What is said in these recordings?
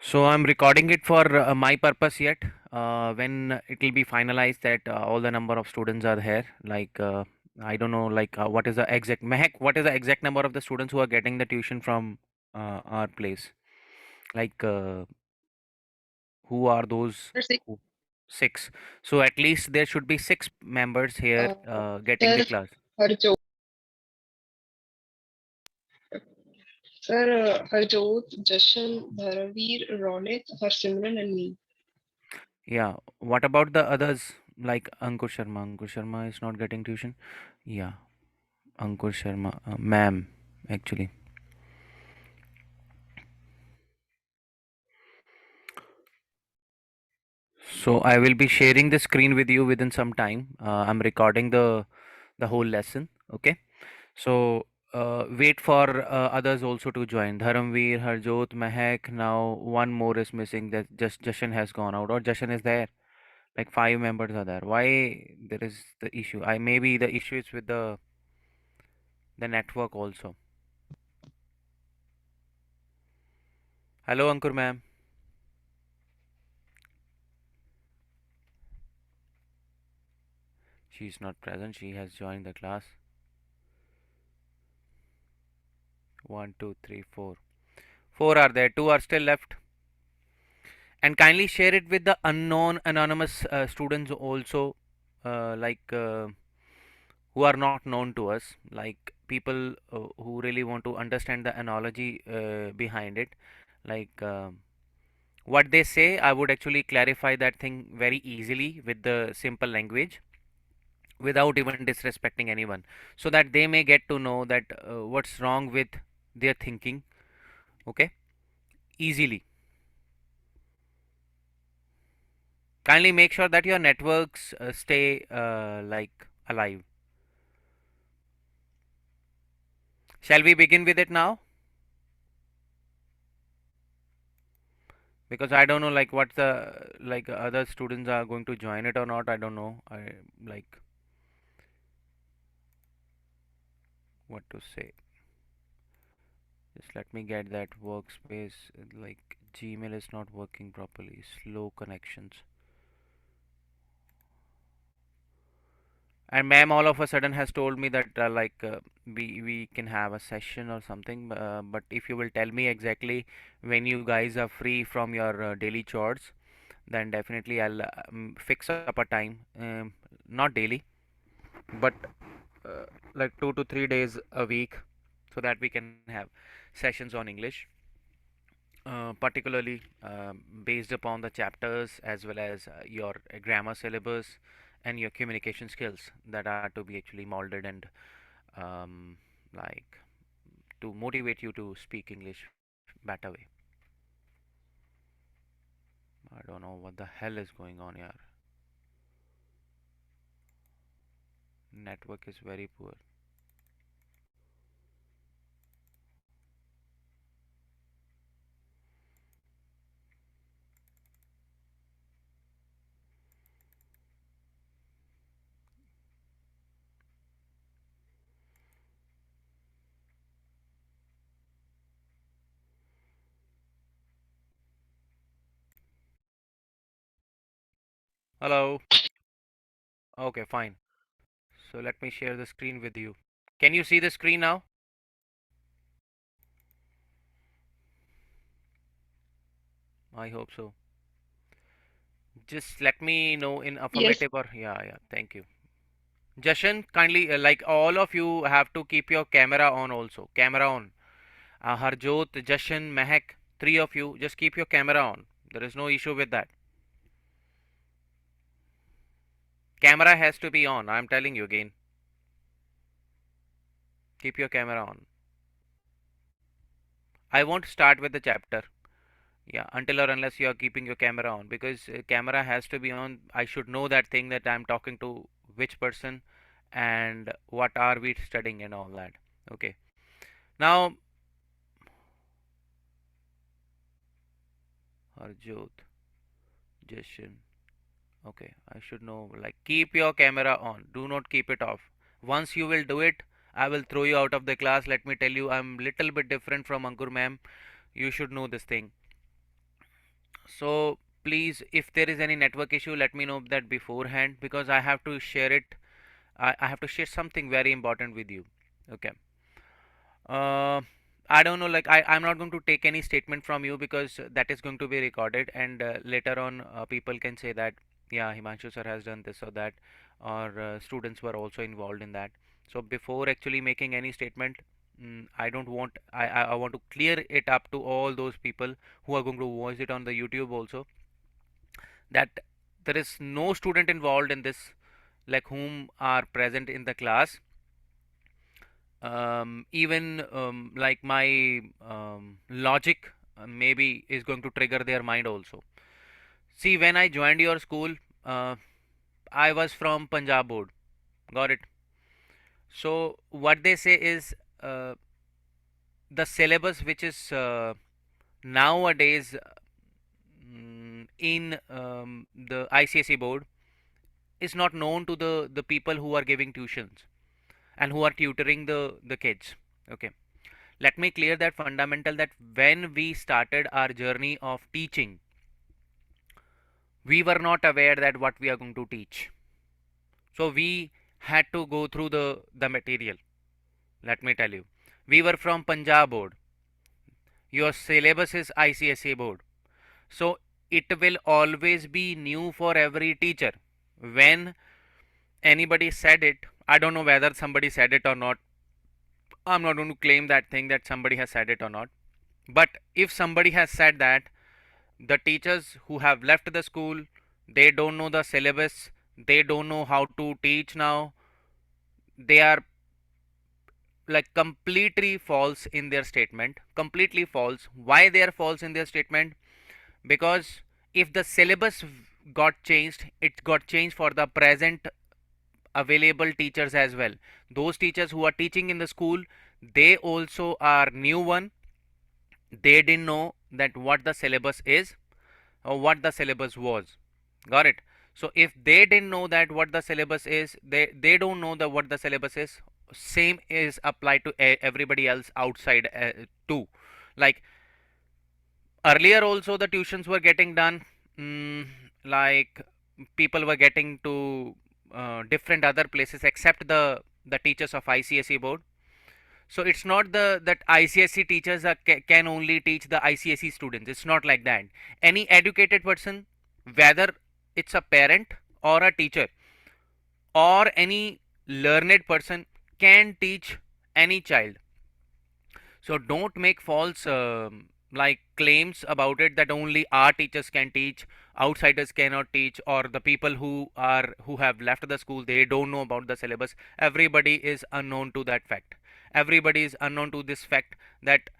So I'm recording it for my purpose yet. When it will be finalized that all the number of students are here, like I don't know, like what is the exact Mehak, what is the exact number of the students who are getting the tuition from our place? Like who are those? Sir, Who? Six. So at least there should be six members here getting the sir, class. Harjot, sir, Harjot, Jashan, Dharavir, Ronit, Harsimran, and me. Yeah. What about the others? Like Ankur Sharma. Ankur Sharma is not getting tuition. Yeah. Ankur Sharma, ma'am, actually. So I will be sharing the screen with you within some time. I'm recording the whole lesson. Okay. So wait for others also to join. Dharamveer, Harjot, Mehak. Now one more is missing. That just Jashan has gone out, or Jashan is there. Like five members are there. Why there is the issue? I maybe the issue is with the network also. Hello, Ankur ma'am. She is not present. She has joined the class. One, two, three, four. Four are there. Two are still left. And kindly share it with the unknown anonymous students also, like who are not known to us, like people who really want to understand the analogy behind it, like what they say. I would actually clarify that thing very easily with the simple language without even disrespecting anyone, so that they may get to know that what's wrong with their thinking. Okay, easily. Kindly make sure that your networks stay like alive. Shall we begin with it now? Because I don't know like what the like other students are going to join it or not. I don't know. I like what to say. Just let me get that workspace. Like Gmail is not working properly. Slow connections. And ma'am all of a sudden has told me that we can have a session or something. But if you will tell me exactly when you guys are free from your daily chores, then definitely I'll fix up a time. Not daily, but uh, like 2 to 3 days a week, so that we can have sessions on English, particularly based upon the chapters as well as your grammar syllabus and your communication skills that are to be actually molded and um, like to motivate you to speak English better way. I don't know what the hell is going on here. Network is very poor. Hello. Okay, fine. So let me share the screen with you. Can you see the screen now? I hope so. Just let me know in Yes, affirmative or yeah, yeah. Thank you. Jashan, kindly like all of you have to keep your camera on also. Camera on. Harjot, Jashan, Mehak, three of you just keep your camera on. There is no issue with that. Camera has to be on. I'm telling you again. Keep your camera on. I won't start with the chapter. Yeah, until or unless you are keeping your camera on, because camera has to be on. I should know that thing that I'm talking to which person and what are we studying and all that. Okay. Now, Harjot, Jashan. Okay, I should know. Like, keep your camera on. Do not keep it off. Once you will do it, I will throw you out of the class. Let me tell you, I'm little bit different from Ankur ma'am. You should know this thing. So please, if there is any network issue, let me know that beforehand, because I have to share it. I have to share something very important with you. Okay. uh, I don't know, like I'm not going to take any statement from you, because that is going to be recorded, and later on people can say that, yeah, Himanshu sir has done this or that, or students were also involved in that. So before actually making any statement, I don't want, I want to clear it up to all those people who are going to watch it on the YouTube also, that there is no student involved in this, like whom are present in the class. Even like my logic maybe is going to trigger their mind also. See, when I joined your school, uh, I was from Punjab board. Got it? So what they say is, uh, the syllabus which is nowadays in the ICSE board is not known to the people who are giving tuitions and who are tutoring the kids. Okay, let me clear that fundamental, that when we started our journey of teaching, we were not aware that what we are going to teach. So we had to go through the material. Let me tell you, we were from Punjab board. Your syllabus is ICSE board. So it will always be new for every teacher. When anybody said it, I don't know whether somebody said it or not. I'm not going to claim that thing that somebody has said it or not. But if somebody has said that, the teachers who have left the school, they don't know the syllabus, they don't know how to teach now, they are like completely false in their statement. Completely false. Why they are false in their statement? Because if the syllabus got changed, it got changed for the present available teachers as well. Those teachers who are teaching in the school, they also are new one. They didn't know that what the syllabus is or what the syllabus was. Got it? So if they didn't know that what the syllabus is, they don't know the what the syllabus is. Same is applied to everybody else outside too. Like earlier also the tuitions were getting done, mm, like people were getting to different other places except the teachers of ICSE board. So it's not the that ICSE teachers can only teach the ICSE students. It's not like that. Any educated person, whether it's a parent or a teacher or any learned person, can teach any child. So don't make false like claims about it, that only our teachers can teach, outsiders cannot teach, or the people who have left the school, they don't know about the syllabus. Everybody is unknown to that fact. Everybody is unknown to this fact, that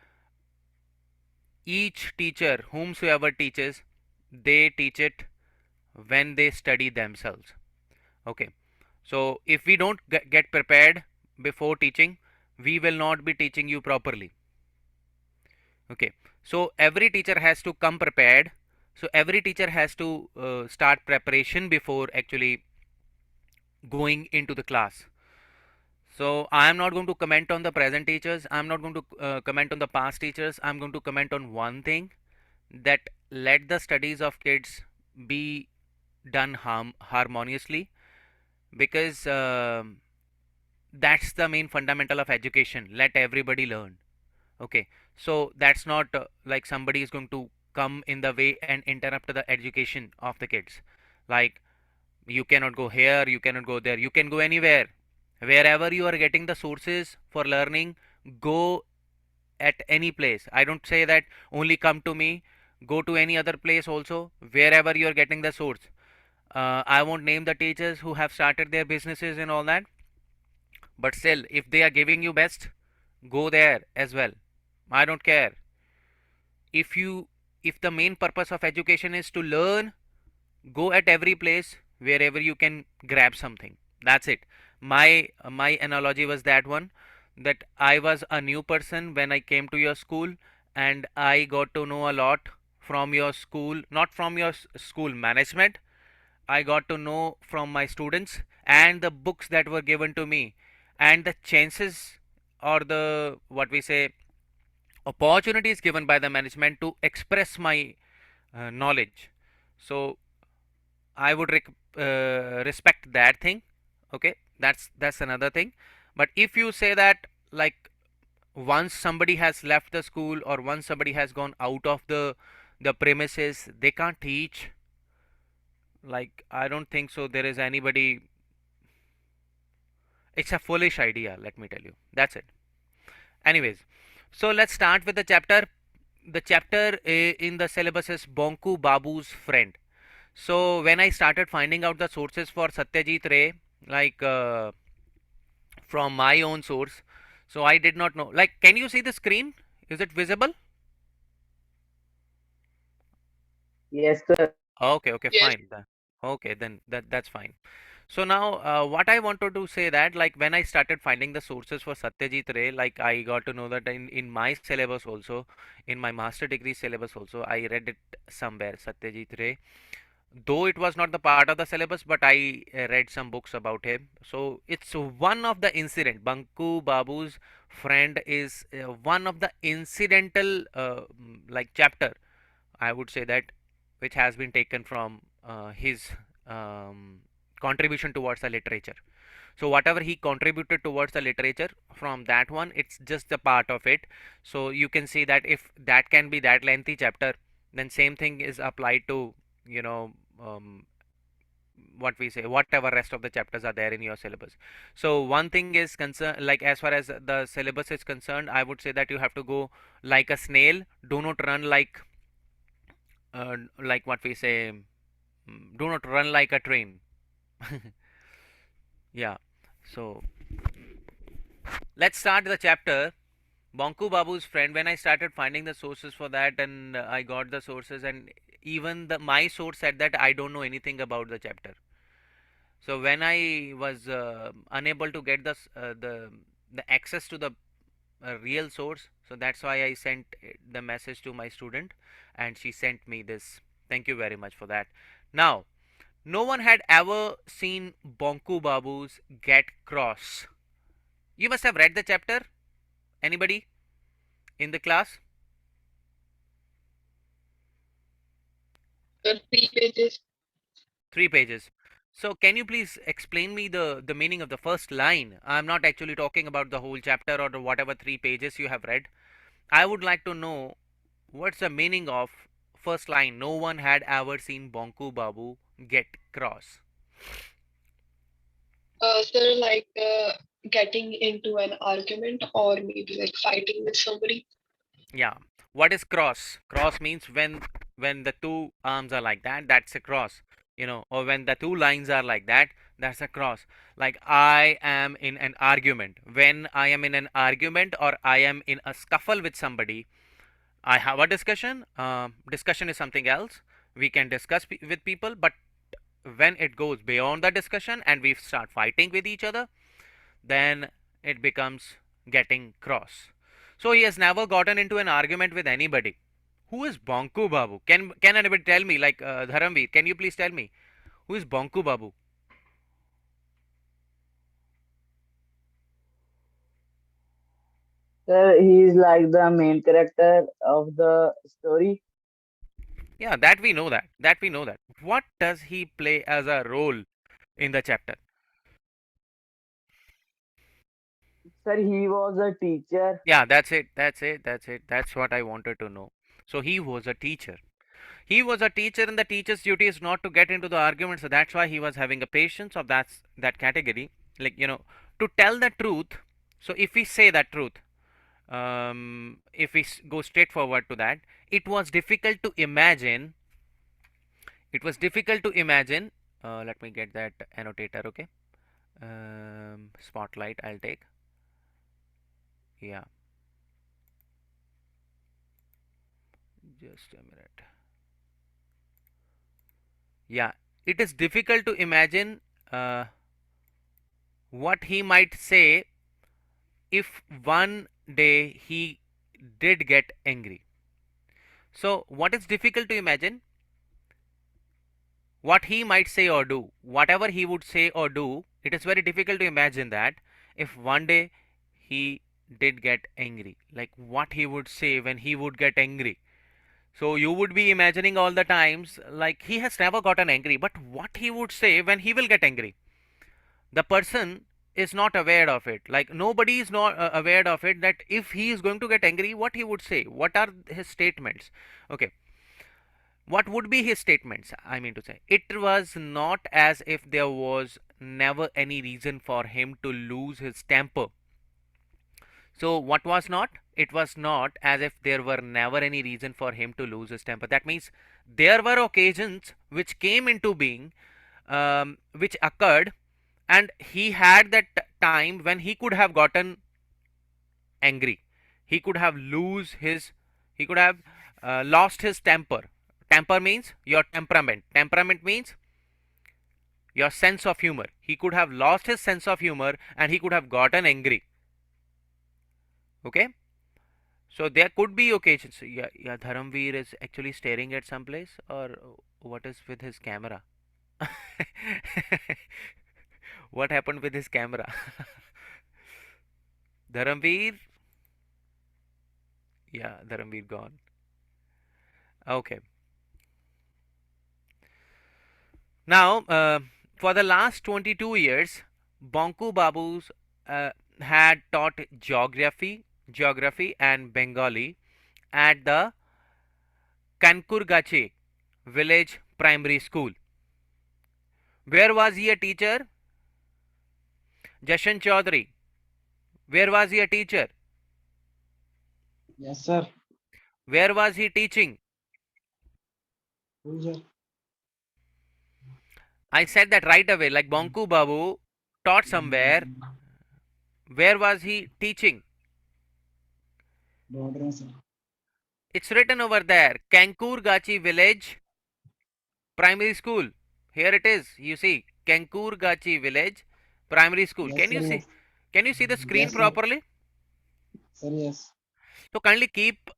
each teacher whomsoever teaches, they teach it when they study themselves. Okay, so if we don't get prepared before teaching, we will not be teaching you properly. Okay, so every teacher has to come prepared. So every teacher has to start preparation before actually going into the class. So I am not going to comment on the present teachers, I'm not going to comment on the past teachers. I'm going to comment on one thing, that let the studies of kids be done harmoniously, because that's the main fundamental of education. Let everybody learn. Okay, so that's not like somebody is going to come in the way and interrupt the education of the kids. Like, you cannot go here, you cannot go there, you can go anywhere. Wherever you are getting the sources for learning, go at any place. I don't say that only come to me, go to any other place also, wherever you are getting the source. I won't name the teachers who have started their businesses and all that, but still, if they are giving you best, go there as well. I don't care. if you if the main purpose of education is to learn, go at every place wherever you can grab something. That's it. My analogy was that one, that I was a new person when I came to your school, and I got to know a lot from your school, not from your school management. I got to know from my students and the books that were given to me, and the chances, or the what we say, opportunities given by the management to express my knowledge. So I would respect that thing. Okay, that's another thing. But if you say that, like, once somebody has left the school or once somebody has gone out of the premises, they can't teach. Like, I don't think so. There is anybody. It's a foolish idea. Let me tell you. That's it. Anyways, so let's start with the chapter. The chapter in the syllabus is Banku Babu's friend. So when I started finding out the sources for Satyajit Ray, like from my own source, so I did not know. Like, can you see the screen? Is it visible? Yes, sir. Okay, okay, Yes. fine. Okay, then that's fine. So now, what I wanted to say that, like, when I started finding the sources for Satyajit Ray, like, I got to know that in my syllabus also, in my master degree syllabus also, I read it somewhere, Satyajit Ray. Though it was not the part of the syllabus, but I read some books about him. So it's one of the incident. Banku Babu's friend is one of the incidental like chapter, I would say that, which has been taken from his um, contribution towards the literature. So whatever he contributed towards the literature, from that one, it's just a part of it. So you can see that if that can be that lengthy chapter, then same thing is applied to, you know, what we say, whatever rest of the chapters are there in your syllabus. So one thing is concerned, like, as far as the syllabus is concerned, I would say that you have to go like a snail. Do not run like what we say, do not run like a train. Yeah. So let's start the chapter. Bonku Babu's friend. When I started finding the sources for that, and I got the sources, and even my source said that I don't know anything about the chapter. So when I was unable to get the access to the real source, so that's why I sent the message to my student, and she sent me this. Thank you very much for that. Now, no one had ever seen Bonku Babu's get cross. You must have read the chapter. Anybody in the class? 3 pages. 3 pages. So can you please explain me the meaning of the first line? I'm not actually talking about the whole chapter or the whatever 3 pages you have read. I would like to know what's the meaning of first line. No one had ever seen Bonku Babu get cross. So like getting into an argument or maybe like fighting with somebody. Yeah. What is cross? Cross means when the two arms are like that, that's a cross. Or when the two lines are like that, that's a cross. Like, I am in an argument. When I am in an argument or I am in a scuffle with somebody, I have a discussion. Discussion is something else. We can discuss with people, but when it goes beyond the discussion and we start fighting with each other, then it becomes getting cross. So he has never gotten into an argument with anybody. Who is Bonku Babu? Can anybody tell me? Like, Dharamveer, can you please tell me who is Bonku Babu? Sir, he is like the main character of the story. Yeah, that we know that. That we know that. What does he play as a role in the chapter? Sir, he was a teacher. Yeah, that's it. That's it. That's it. That's what I wanted to know. So he was a teacher. He was a teacher, and the teacher's duty is not to get into the argument. So that's why he was having a patience of that category. Like, to tell the truth. So if we say that truth, if we go straight forward to that, it was difficult to imagine. It was difficult to imagine. Let me get that annotator. Okay. Spotlight. I'll take. Yeah. Just a minute. Yeah. It is difficult to imagine what he might say if one day he did get angry. So, what is difficult to imagine? What he might say or do. Whatever he would say or do, it is very difficult to imagine that if one day he did get angry. Like, what he would say when he would get angry. So you would be imagining all the times like he has never gotten angry, but what he would say when he will get angry, the person is not aware of it. Like nobody is not aware of it, that if he is going to get angry, what he would say, what are his statements. Okay, what would be his statements, I mean to say, it was not as if there was never any reason for him to lose his temper. So what was not? It was not as if there were never any reason for him to lose his temper. That means there were occasions which came into being, which occurred, and he had that time when he could have gotten angry. He could have he could have lost his temper. Temper means your temperament. Temperament means your sense of humor. He could have lost his sense of humor and he could have gotten angry. Okay. So there could be occasions. Yeah, yeah. Dharamveer is actually staring at some place, or what is with his camera? What happened with his camera? Dharamveer. Yeah, Dharamveer gone. Okay. Now, for the last 22 years, Banku Babu's had taught geography and Bengali at the Kankurgache village primary school. Where was he a teacher? Jashan Chaudhary. Where was he a teacher? Yes, sir. Where was he teaching? Who, sir? I said that right away. Like Banku Babu taught somewhere. Where was he teaching? Border, sir. It's written over there. Kankurgachi village primary school. Here it is. You see, Kankurgachi village primary school. Yes, Can sir. you see? Yes. Can you see the screen Yes, sir. properly? Sir, yes. So kindly keep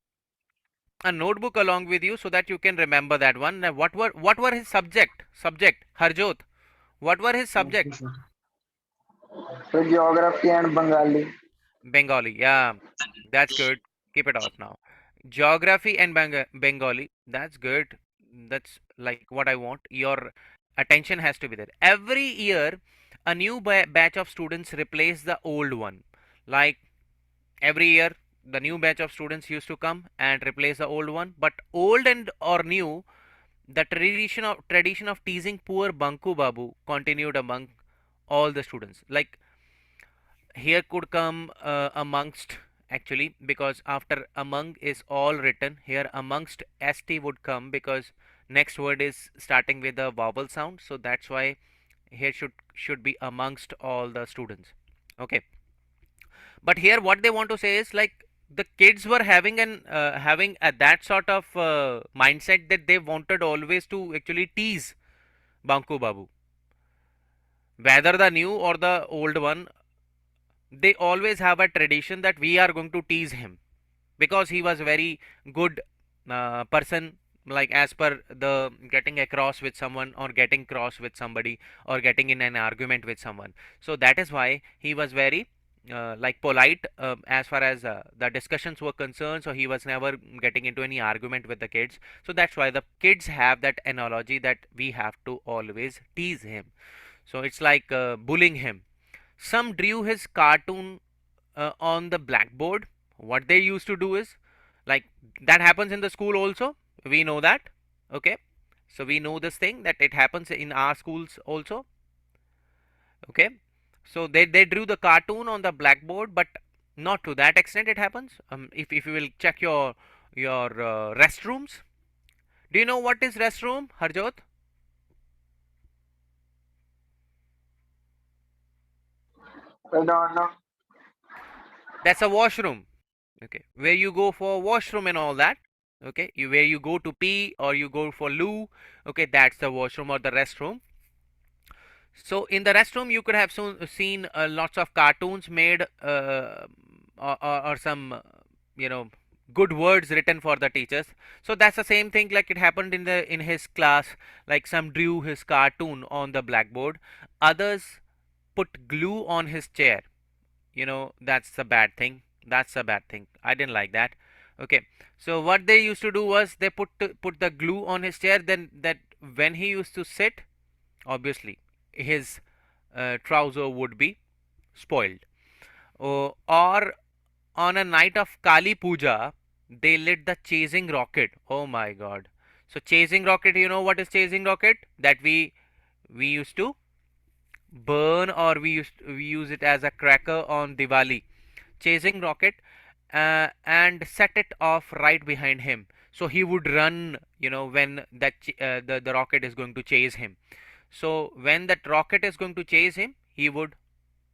a notebook along with you so that you can remember that one. Now, what were his subject Harjot? What were his Okay, subject? sir. So geography and Bengali. Bengali. Yeah, that's good. Keep it off now. Geography and Bengali. That's good. That's like what I want. Your attention has to be there. Every year, a new batch of students replace the old one. Like every year, the new batch of students used to come and replace the old one. But old and or new, the tradition of teasing poor Banku Babu continued among all the students. Like here could come amongst, actually, because after among is all written here, amongst st would come because next word is starting with a vowel sound, so that's why here should be amongst all the students. Okay, but here what they want to say is like the kids were having that sort of mindset that they wanted always to actually tease Banku Babu, whether the new or the old one. They always have a tradition that we are going to tease him because he was very good person, like as per the getting across with someone or getting cross with somebody or getting in an argument with someone. So that is why he was very like polite as far as the discussions were concerned, so he was never getting into any argument with the kids. So that's why the kids have that analogy that we have to always tease him. So it's like bullying him. Some drew his cartoon on the blackboard. What they used to do is like that happens in the school also. We know that. Okay. So we know this thing that it happens in our schools also. Okay. So they drew the cartoon on the blackboard, but not to that extent it happens. If you will check your restrooms. Do you know what is restroom, Harjot? I don't know. That's a washroom. Okay, where you go for washroom and all that. Okay, where you go to pee or you go for loo. Okay, that's the washroom or the restroom. So in the restroom you could have seen lots of cartoons made or some you know good words written for the teachers. So that's the same thing like it happened in his class. Like some drew his cartoon on the blackboard, others put glue on his chair. That's the bad thing. That's a bad thing. I didn't like that. Okay, so what they used to do was they put the glue on his chair. Then that when he used to sit, obviously his trouser would be spoiled. Or on a night of Kali Puja, they lit the chasing rocket. Oh my God! So chasing rocket, you know what is chasing rocket? That we used to burn, or we use it as a cracker on Diwali. Chasing rocket, and set it off right behind him. So he would run, when the rocket is going to chase him. So when that rocket is going to chase him, he would,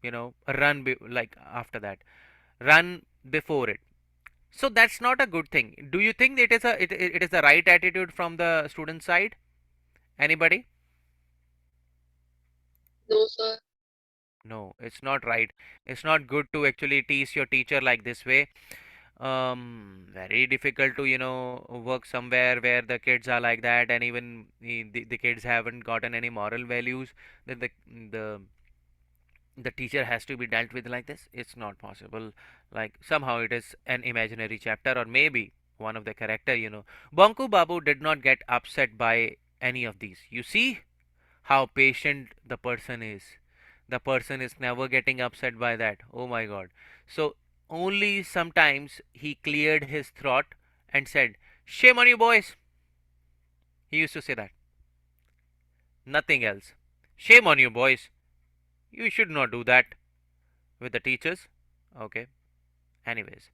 run like after that, run before it. So that's not a good thing. Do you think it is the right attitude from the student side? Anybody? No, sir. No, it's not right. It's not good to actually tease your teacher like this way. Very difficult to, work somewhere where the kids are like that, and even the kids haven't gotten any moral values. That the the teacher has to be dealt with like this. It's not possible. Like somehow it is an imaginary chapter, or maybe one of the character. Banku Babu did not get upset by any of these. You see how patient the person is. The person is never getting upset by that. Oh my God. So only sometimes he cleared his throat and said, "Shame on you, boys." He used to say that. Nothing else. "Shame on you, boys. You should not do that with the teachers." Okay. Anyways,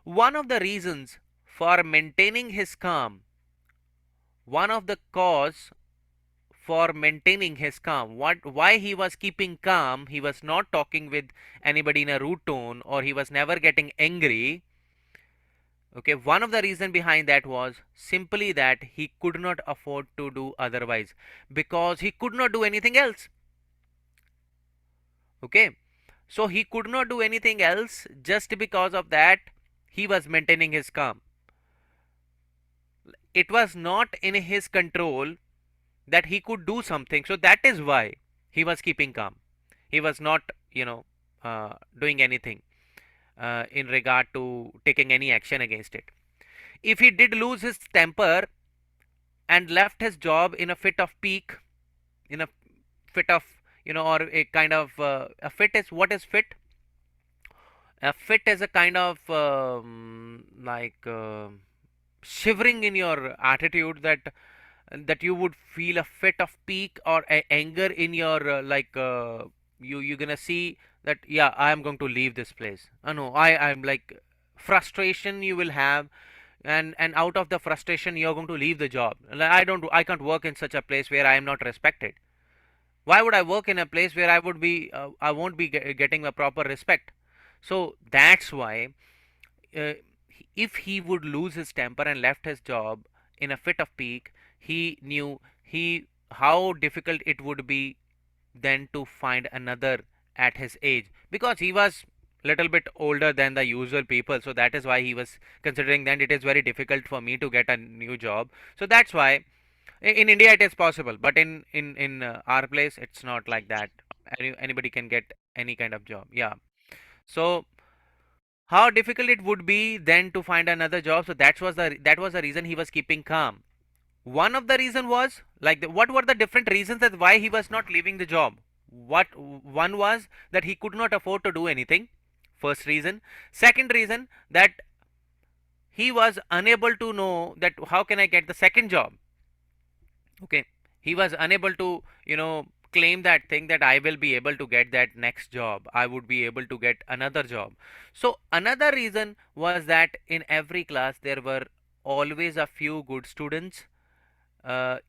one of the reasons for maintaining his calm, one of the cause for maintaining his calm, why he was keeping calm, he was not talking with anybody in a rude tone, or he was never getting angry. Okay, one of the reason behind that was simply that he could not afford to do otherwise, because he could not do anything else. Okay, so he could not do anything else. Just because of that, he was maintaining his calm. It was not in his control that he could do something, so that is why he was keeping calm. He was not, doing anything in regard to taking any action against it. If he did lose his temper and left his job in a fit of pique, in a fit of, or a kind of, a fit is, what is fit? A fit is a kind of, like, shivering in your attitude, that you would feel a fit of pique or anger in your, like, you're gonna see that, yeah, I am going to leave this place. No, I'm like, frustration you will have, and out of the frustration you're going to leave the job. Like, I can't work in such a place where I am not respected. Why would I work in a place where I won't be getting a proper respect? So that's why, uh, if he would lose his temper and left his job in a fit of pique, he knew he how difficult it would be then to find another at his age, because he was little bit older than the usual people. So that is why he was considering that it is very difficult for me to get a new job. So that's why in India it is possible, but in our place it's not like that. Anybody can get any kind of job. Yeah. So how difficult it would be then to find another job. So that was the reason he was keeping calm. One of the reason was like, what were the different reasons that why he was not leaving the job? What one was that he could not afford to do anything. First reason. Second reason, that he was unable to know that how can I get the second job. Okay, he was unable to, claim that thing, that I will be able to get that next job, I would be able to get another job. So another reason was that in every class there were always a few good students,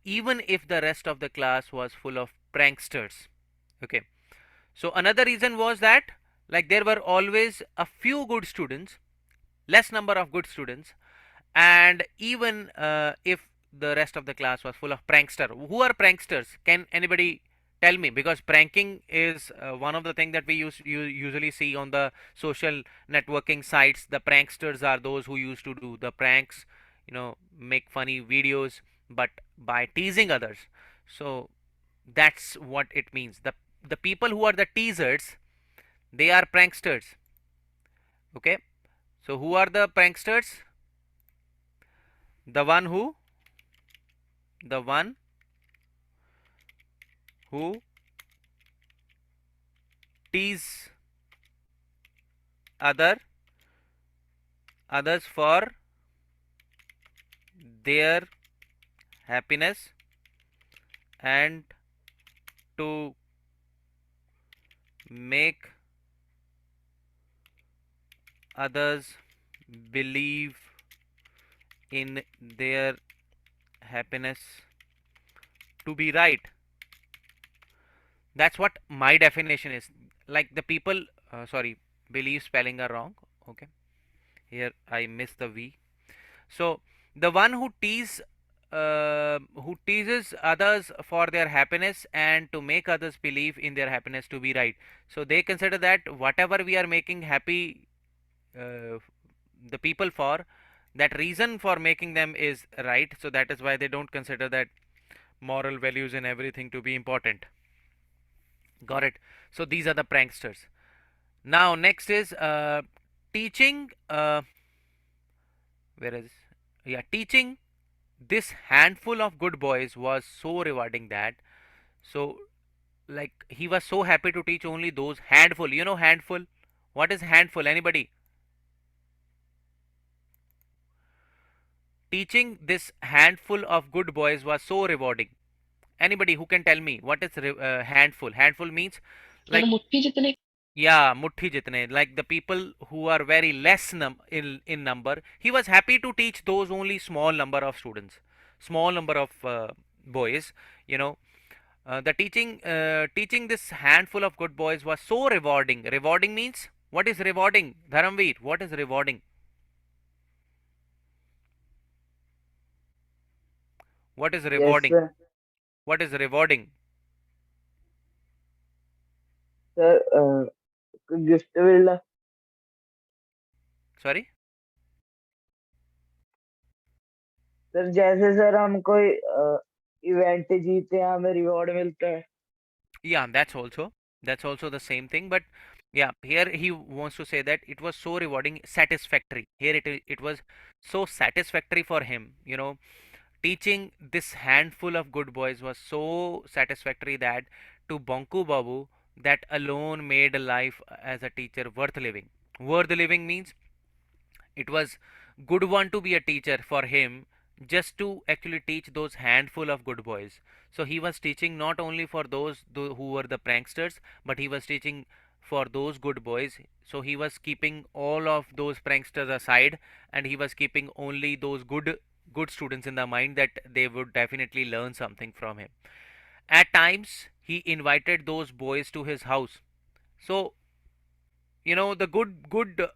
even if the rest of the class was full of pranksters. Okay, so another reason was that, like, there were always a few good students, less number of good students, and even if the rest of the class was full of prankster. Who are pranksters? Can anybody tell me? Because pranking is one of the things that we usually see on the social networking sites. The pranksters are those who used to do the pranks, make funny videos, but by teasing others. So that's what it means. The people who are the teasers, they are pranksters. Okay, so who are the pranksters? The one who tease other others for their happiness and to make others believe in their happiness to be right. That's what my definition is. Like the people, sorry, believe spelling are wrong. Okay, here I missed the V. So the one who teases others for their happiness and to make others believe in their happiness to be right. So they consider that whatever we are making happy uh, the people for, that reason for making them is right. So that is why they don't consider that moral values and everything to be important. Got it? So these are the pranksters. Now next is teaching. Where is yeah teaching this handful of good boys was so rewarding that so like he was so happy to teach only those handful. You know handful. What is handful? Anybody? Teaching this handful of good boys was so rewarding. Anybody who can tell me what is handful? Handful means sir like मुट्ठी जितने yeah, muthi jitne, like the people who are very less in number. He was happy to teach those only small number of students, small number of boys. You know, the teaching this handful of good boys was so rewarding. Rewarding means what is rewarding? Dharamveer, what is rewarding? What is Yes, rewarding? sir. What is rewarding? Sir, gift will, Sorry. Sir जैसे sir हम कोई event जीते हैं हमें reward मिलता है. Yeah, that's also the same thing. But yeah, here he wants to say that it was so rewarding, satisfactory. Here it was so satisfactory for him. Teaching this handful of good boys was so satisfactory that to Banku Babu, that alone made a life as a teacher worth living. Worth living means it was good one to be a teacher for him, just to actually teach those handful of good boys. So he was teaching not only for those who were the pranksters, but he was teaching for those good boys. So he was keeping all of those pranksters aside, and he was keeping only those good students in the mind, that they would definitely learn something from him. At times he invited those boys to his house. So the good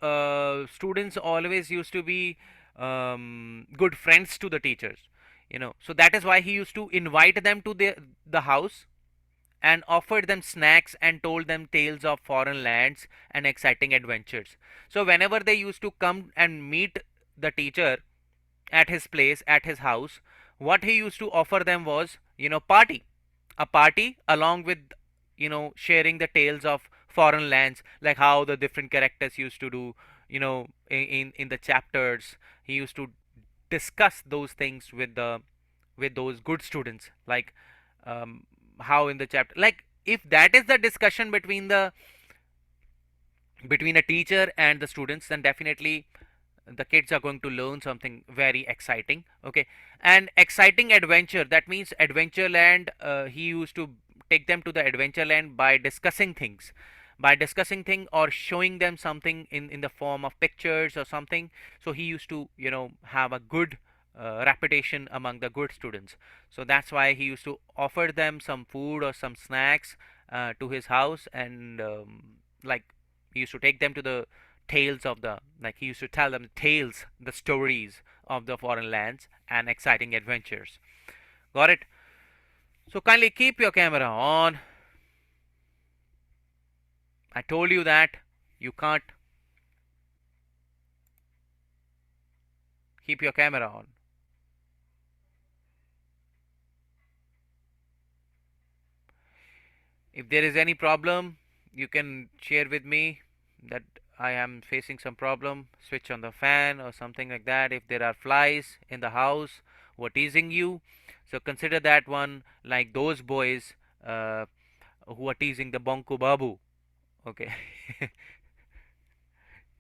students always used to be good friends to the teachers. So that is why he used to invite them to the house and offered them snacks and told them tales of foreign lands and exciting adventures. So whenever they used to come and meet the teacher at his place, at his house, what he used to offer them was, party. A party along with, sharing the tales of foreign lands, like how the different characters used to do, in the chapters. He used to discuss those things with those good students, like um, how in the chapter, like if that is the discussion between a teacher and the students, then definitely the kids are going to learn something very exciting. Okay. And exciting adventure, that means adventureland. He used to take them to the adventureland by discussing things, or showing them something in the form of pictures or something. So he used to have a good reputation among the good students. So that's why he used to offer them some food or some snacks to his house. And like he used to take them to the tales of the like he used to tell them tales, the stories of the foreign lands and exciting adventures. Got it? So kindly keep your camera on. I told you that you can't keep your camera on. If there is any problem, you can share with me that I am facing some problem, switch on the fan or something like that. If there are flies in the house who are teasing you, so consider that one like those boys uh, who are teasing the Banku Babu. Okay.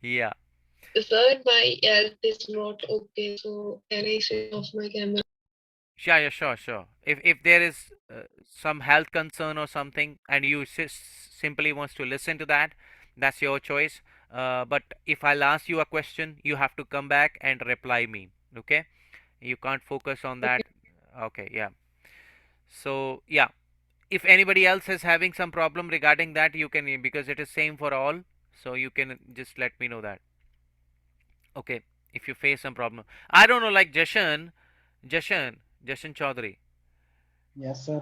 Yeah. Sir, my health is not okay, so can I switch off my camera? Sure, yeah, sure, sure. If there is some health concern or something, and you simply wants to listen to that, that's your choice. But if I'll ask you a question, you have to come back and reply me. Okay? You can't focus on that. Okay. Okay, yeah. So yeah, if anybody else is having some problem regarding that, you can, because it is same for all. So you can just let me know that. Okay. If you face some problem, I don't know, like Jashan Chaudhary. Yes, sir.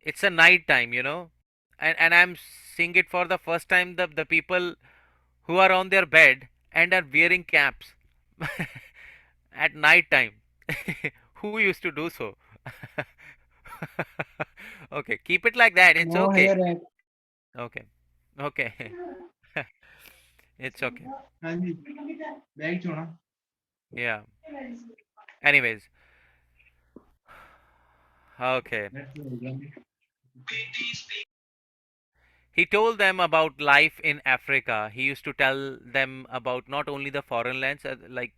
It's a night time, and I'm seeing it for the first time. The people who are on their bed and are wearing caps at night time. Who used to do so? Okay, keep it like that. It's No okay. hair है. Okay, okay. It's okay. हाँ जी. Bag छोड़ा. Yeah. Anyways, okay. Let's go. He told them about life in Africa. He used to tell them about not only the foreign lands, like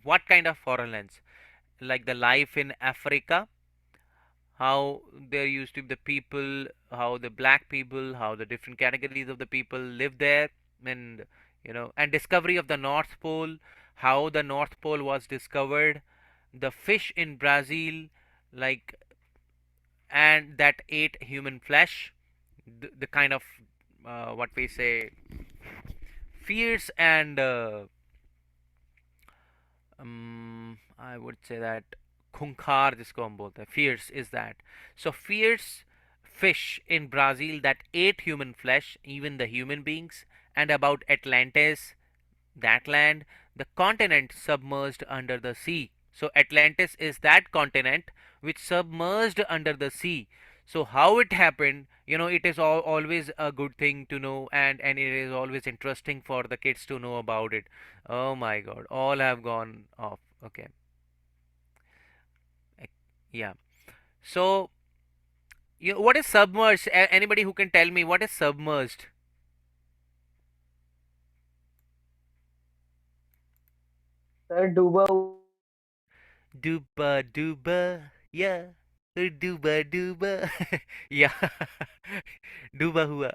what kind of foreign lands, like the life in Africa, how there used to be the people, how the black people, how the different categories of the people live there, and and discovery of the North Pole, how the North Pole was discovered, the fish in Brazil, like, and that ate human flesh, the kind of what we say fierce and I would say that खुंखार जिसको हम बोलते हैं fierce is that. So fierce fish in Brazil that ate human flesh, even the human beings. And about Atlantis, that land, the continent submerged under the sea. So Atlantis is that continent which submerged under the sea. So how it happened, it is always a good thing to know, and it is always interesting for the kids to know about it. Oh my God, all have gone off. Okay, yeah. So what is submerged? Anybody who can tell me what is submerged? Sir डूबा हुआ. Duba duba, yeah. Duba duba, yeah. Duba hua.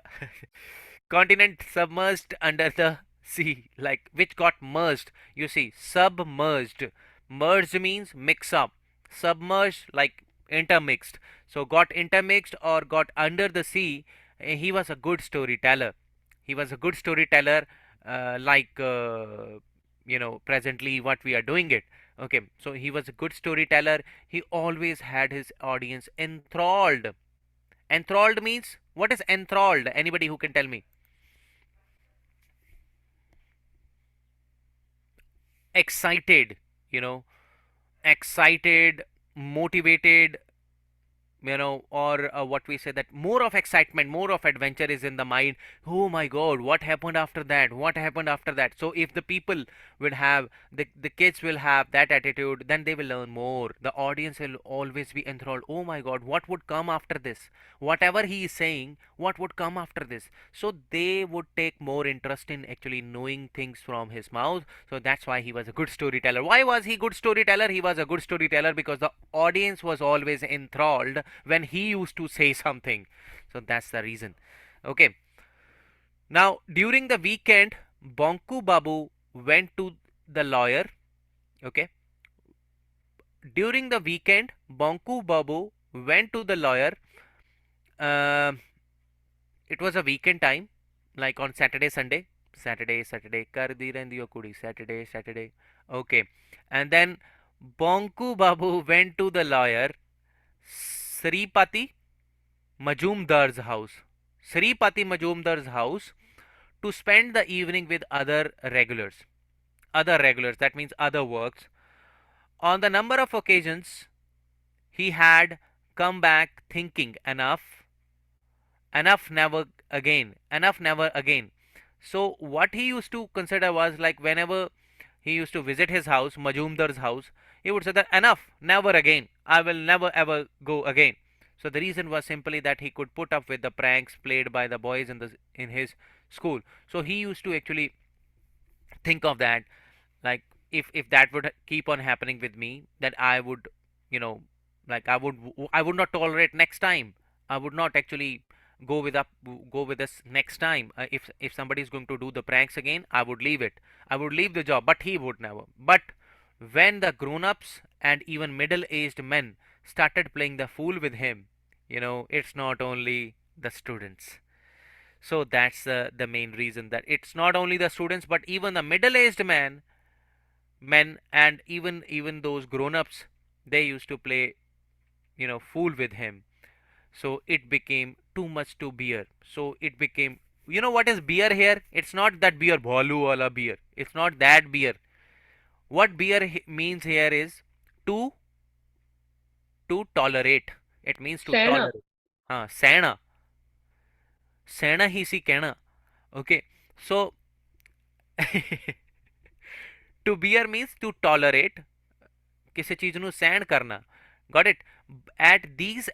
Continent submerged under the sea, like which got merged. You see, submerged. Merged means mix up. Submerged, like intermixed. So got intermixed or got under the sea. He was a good storyteller. He was a good storyteller, like presently what we are doing it. Okay, so he was a good storyteller. He always had his audience enthralled. Enthralled means, what is enthralled? Anybody who can tell me? Excited, you know, excited, motivated, or what we say, that more of excitement, more of adventure is in the mind. Oh my God, what happened after that? What happened after that? So if the people will have the kids will have that attitude, then they will learn more. The audience will always be enthralled. Oh my God, what would come after this? Whatever he is saying, what would come after this? So they would take more interest in actually knowing things from his mouth. So that's why he was a good storyteller. Why was he good storyteller? He was a good storyteller because the audience was always enthralled when he used to say something. So that's the reason. Okay. Now during the weekend, Bonku Babu went to the lawyer. Okay. During the weekend, Bonku Babu went to the lawyer. Uh, it was a weekend time, like on Saturday, Sunday. Saturday, kar di rendi o kudi. Saturday. Okay. And then Bonku Babu went to the lawyer, Sripati Majumdar's house. Sripati Majumdar's house to spend the evening with other regulars. Other regulars, that means other works. On the number of occasions he had come back thinking, enough never again, enough never again. So what he used to consider was like whenever he used to visit his house, Majumdar's house, he would say that enough, never again. I will never ever go again. So the reason was simply that he could put up with the pranks played by the boys in his school. So he used to actually think of that, like if that would keep on happening with me, that I would, you know, like I would not tolerate next time. I would not actually go with up go with this next time. If somebody is going to do the pranks again, I would leave it. I would leave the job, but he would never. But when the grown-ups and even middle-aged men started playing the fool with him, it's not only the students. So that's the main reason, that it's not only the students but even the middle-aged men and even those grown-ups, they used to play, fool with him. So it became too much to bear. So it became, what is beer here? It's not that beer, bhalu wala beer. It's not that beer. What beer means here is to to tolerate. It means to Sena. tolerate. Sehna. Sehna ही सी कहना. Okay. So to bear means to tolerate. किसी चीज ਨੂੰ सहन करना. Got it? At these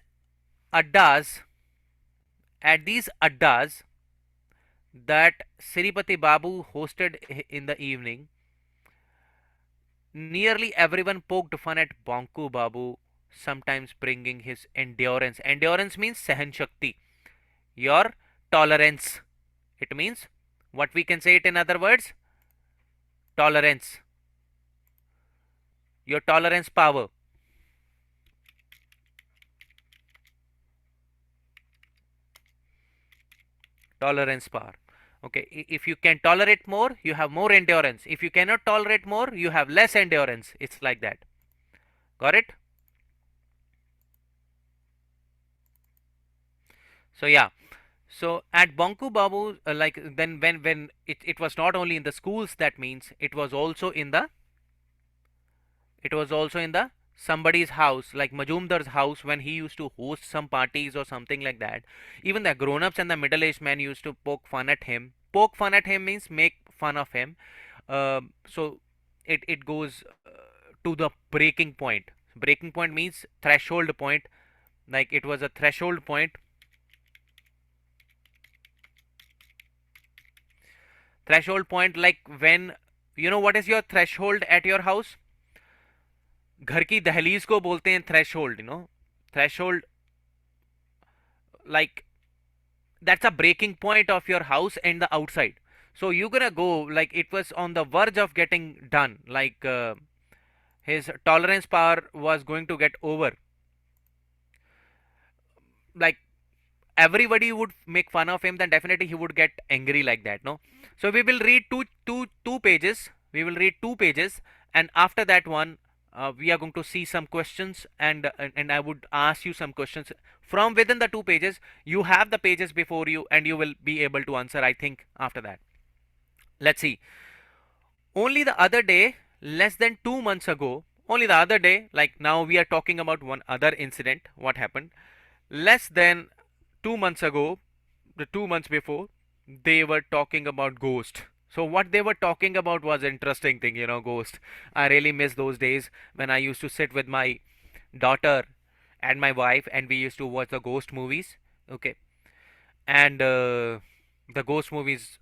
addas, at these addas that Sripati Babu hosted in the evening, nearly everyone poked fun at Banku Babu, sometimes bringing his endurance. Endurance means sahan shakti, your tolerance. It means, what we can say it in other words, tolerance, your tolerance power. Tolerance power. Okay, if you can tolerate more, you have more endurance. If you cannot tolerate more, you have less endurance. It's like that. Got it? So yeah. So at Banku Babu, like then when it was not only in the schools, that means it was also in the somebody's house, like Majumdar's house, when he used to host some parties or something like that. Even the grown-ups and the middle-aged men used to poke fun at him. Poke fun at him means make fun of him. So it goes to the breaking point. Breaking point means threshold point. Like it was a threshold point. Threshold point, like when, what is your threshold at your house? घर की दहलीज को बोलते हैं threshold. Threshold, like that's a breaking point of your house and the outside. So you're gonna go, like it was on the verge of getting done, like his tolerance power was going to get over. Like everybody would make fun of him, then definitely he would get angry like that, no? So we will read two pages. We will read 2 pages, and after that one, we are going to see some questions, and I would ask you some questions from within the 2 pages. You have the pages before you, and you will be able to answer, I think, after that. Let's see. Only the other day, less than 2 months ago, only the other day, like now we are talking about one other incident, what happened. Less than 2 months ago, the 2 months before, they were talking about ghost. So what they were talking about was interesting thing, ghost. I really miss those days when I used to sit with my daughter and my wife, and we used to watch the ghost movies. Okay. And the ghost movies,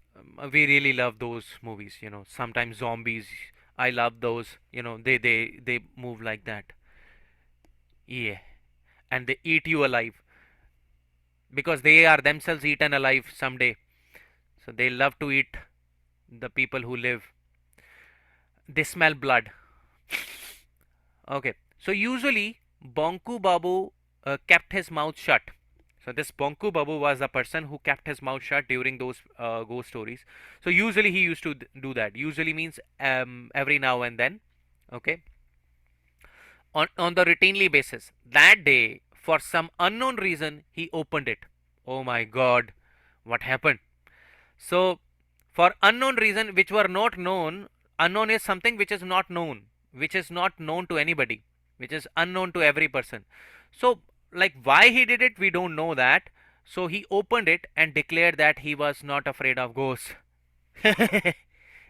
we really love those movies. Sometimes zombies, I love those. They move like that. Yeah. And they eat you alive, because they are themselves eaten alive someday. So they love to eat the people who live. They smell blood. Okay. So usually Bonku Babu kept his mouth shut. So this Bonku Babu was the person who kept his mouth shut during those ghost stories. So usually he used to do that. Usually means every now and then. Okay. On the routinely basis. That day, for some unknown reason, he opened it. Oh my God, what happened? So for unknown reason which were not known, unknown is something which is not known, which is not known to anybody, which is unknown to every person. So like why he did it, we don't know that. So he opened it and declared that he was not afraid of ghosts.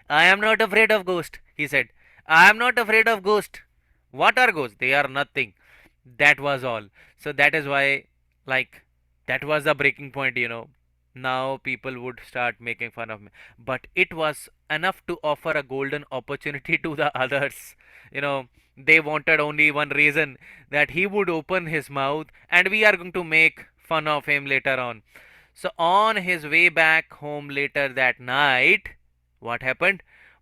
I am not afraid of ghost, he said. I am not afraid of ghost. What are ghosts? They are nothing. That was all. So that is why, like, that was the breaking point. Now people would start making fun of me. But it was enough to offer a golden opportunity to the others. You know, they wanted only one reason, that he would open his mouth and we are going to make fun of him later on. So on his way back home later that night, what happened?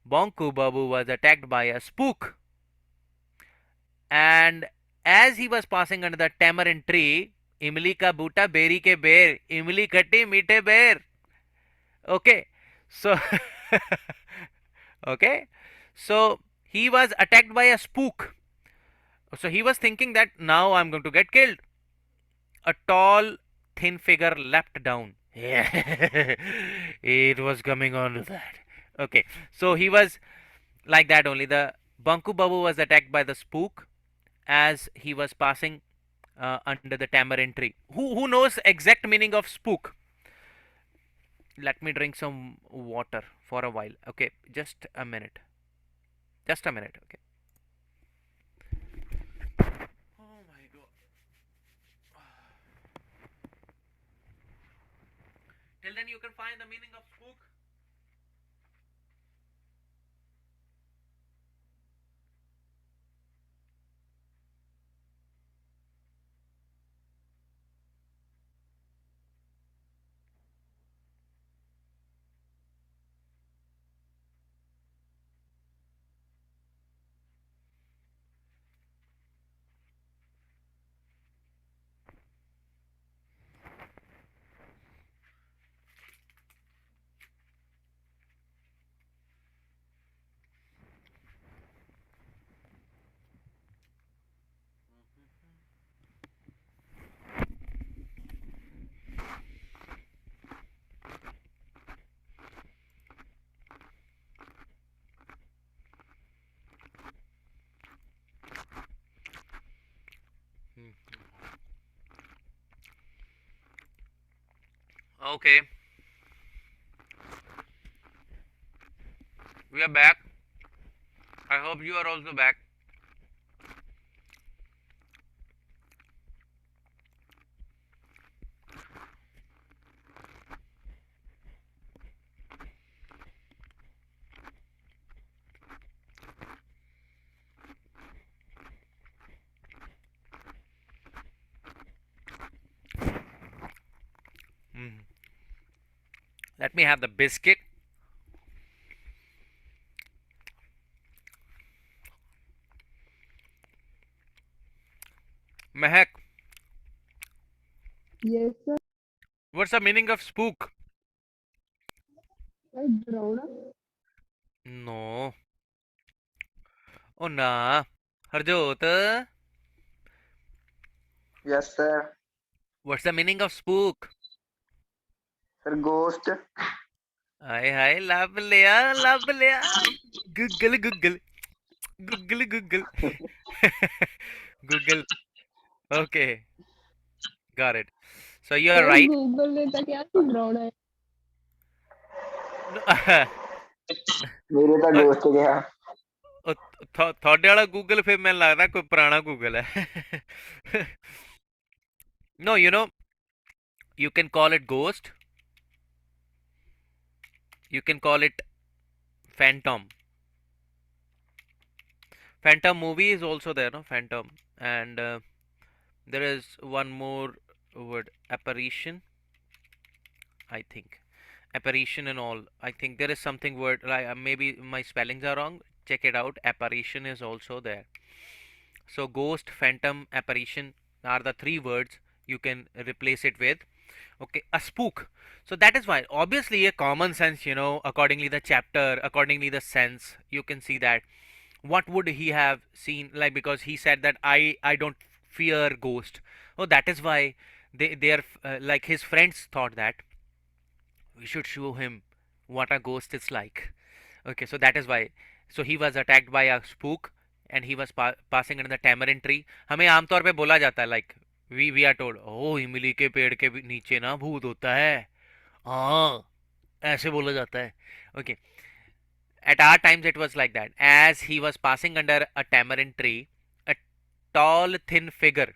Bonku Babu was attacked by a spook, and as he was passing under the tamarind tree, इमली का बूटा berry के बेर, इमली खट्टी मीठे बेर. Okay, so okay, so he was attacked by a spook. So he was thinking that now I'm going to get killed. A tall, thin figure leapt down. Yeah, it was coming on to that. Okay, so he was like that only. The Banku Babu was attacked by the spook as he was passing under the tamarind tree. Who knows exact meaning of spook? Let me drink some water for a while. Okay, just a minute. Just a minute. Okay. Oh my god. Till then, you can find the meaning of spook. Okay, we are back. I hope you are also back. Mm. Let me have the biscuit. Mehak, Yes, sir. what's the meaning of spook? Like drona. No. Oh nah. Harjot, Yes, sir. what's the meaning of spook? Sir, ghost. हाय हाय लाभ लिया Google Google Google Google Google. Okay, got it. So you are sir right. Google ने तो क्या drona है? No, मेरे तो uh, ghost गया. ਤੁਹਾਡੇ ਵਾਲਾ ਗੂਗਲ ਫਿਰ ਮੈਨੂੰ ਲੱਗਦਾ ਕੋਈ ਪੁਰਾਣਾ ਗੂਗਲ ਹੈ. No, you can call it ghost, you can call it phantom. Phantom movie is also there, no? Phantom. And there is one more word, apparition, I think. Apparition and all. I think there is something word, like maybe my spellings are wrong. Check it out. Apparition is also there. So ghost, phantom, apparition are the three words you can replace it with. Okay, a spook. So that is why, obviously, a common sense, accordingly the chapter, accordingly the sense, you can see that what would he have seen, like, because he said that I don't fear ghost. Oh, that is why they are like his friends thought that we should show him what a ghost is like. Okay, so that is why. So he was attacked by a spook and he was passing under the tamarind tree. हमें आमतौर पे बोला जाता है, like we are told, oh, इमली के पेड़ के नीचे ना भूत होता है. हाँ, ऐसे बोला जाता है. Okay. At our times it was like that. As he was passing under a tamarind tree, a tall, thin figure,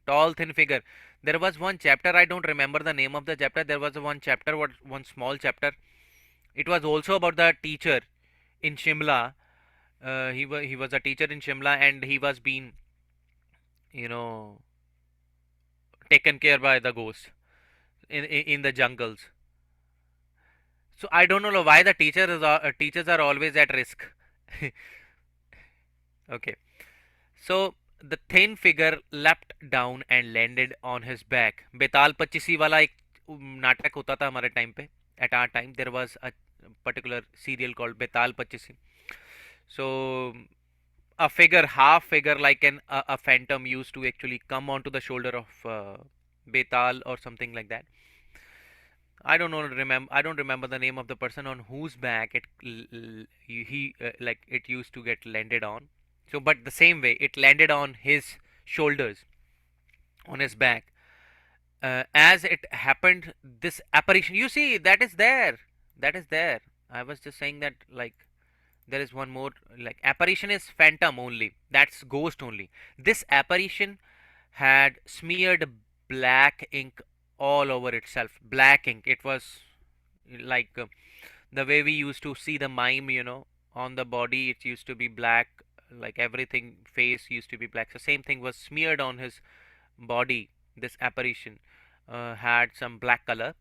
tall, thin figure. There was one chapter, I don't remember the name of the chapter. There was one chapter, one small chapter. It was also about the teacher in Shimla. He was a teacher in Shimla, and he was being, you know, taken care by the ghost in the jungles. So I don't know why the teachers are always at risk. Okay. So the thin figure leapt down and landed on his back. बेताल पच्चीसी वाला एक नाटक होता था हमारे time पे. At our time there was a particular serial called Beetal Pachisi. So a figure, half figure like a phantom used to actually come onto the shoulder of Betal or something like that. I don't remember the name of the person on whose back he like it used to get landed on. So, but the same way it landed on his shoulders, on his back. As it happened, this apparition. You see, that is there. That is there. I was just saying that like there is one more, like apparition is phantom only. That's ghost only. This apparition had smeared black ink all over itself. Black ink. It was like the way we used to see the mime, on the body. It used to be black, like everything. Face used to be black. So same thing was smeared on his body. This apparition had some black color.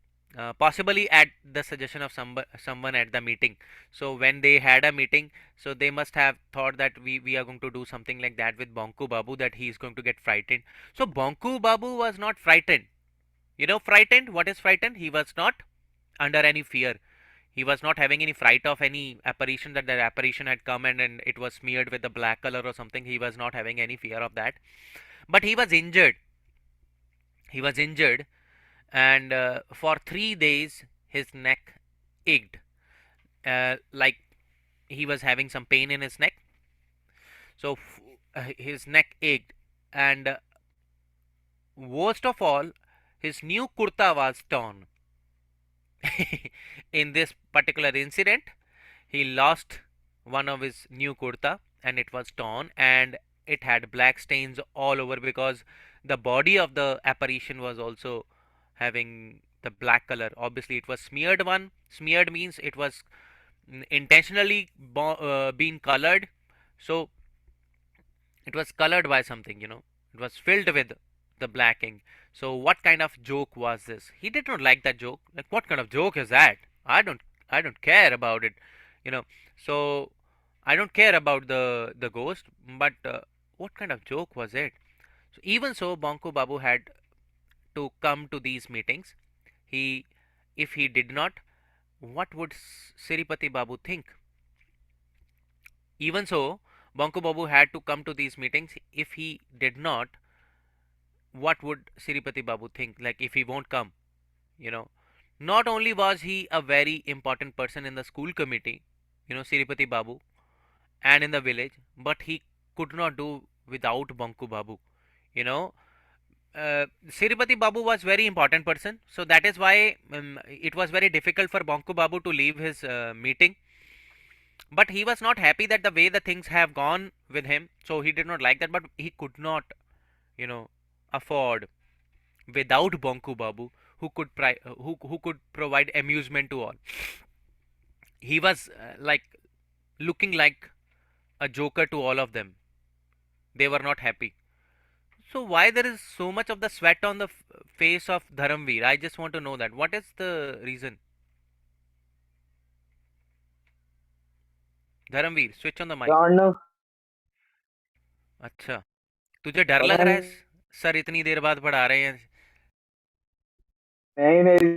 Possibly at the suggestion of someone at the meeting. So when they had a meeting, so they must have thought that we are going to do something like that with Banku Babu, that he is going to get frightened. So Banku Babu was not frightened. Frightened. What is frightened? He was not under any fear. He was not having any fright of any apparition, that apparition had come and it was smeared with the black color or something. He was not having any fear of that. But he was injured. He was injured, and for 3 days his neck ached. Like he was having some pain in his neck. So his neck ached, and worst of all, his new kurta was torn. In this particular incident, he lost one of his new kurta and it was torn, and it had black stains all over because the body of the apparition was also having the black color. Obviously it was smeared one. Smeared means it was intentionally being colored. So it was colored by something, it was filled with the black ink. So what kind of joke was this? He did not like that joke. Like, what kind of joke is that? I don't care about it, you know so I don't care about the ghost. But what kind of joke was it? So even so, Bonku Babu had to come to these meetings. He If he did not, what would Siripati Babu think? Even so, Bonku Babu had to come to these meetings. If he did not, what would Siripati Babu think? Like, if he won't come, you know. Not only was he a very important person in the school committee, Siripati Babu, and in the village, but he could not do without Bonku Babu. You know, Siripati Babu was very important person, so that is why it was very difficult for Bonku Babu to leave his meeting. But he was not happy that the way the things have gone with him, so he did not like that. But he could not, you know, afford without Bonku Babu, who could provide amusement to all. He was like looking like a joker to all of them. They were not happy. So why there is so much of the sweat on the face of Dharamveer? I just want to know that. What is the reason? Dharmveer, switch on the mic. don't know. अच्छा, तुझे डर लग पता रहा है? नहीं। Sir इतनी देर बाद पढ़ा रहे हैं. नहीं नहीं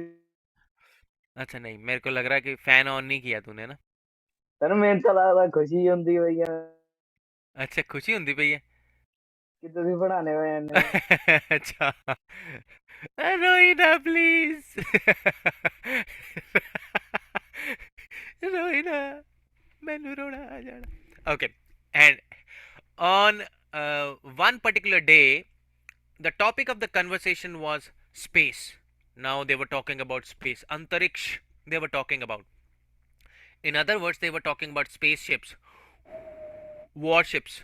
अच्छा नहीं, मेरे को लग रहा है कि फैन ऑन नहीं किया तूने ना. सर मैं तो लगदा खुशी ਹੁੰਦੀ ਪਈ ਆ अच्छा, खुशी ਹੁੰਦੀ ਪਈ ਹੈ. ਕਿ ਤੁਸੀਂ ਪੜਾਣੇ ਹੋਏ ਨੇ अच्छा, रोहिना प्लीज. रोहिना, मैनू रोना आ जाना. Okay, and on one particular day, the topic of the conversation was space. Now they were talking about space, antariksh. they were talking about. In other words, they were talking about spaceships, warships,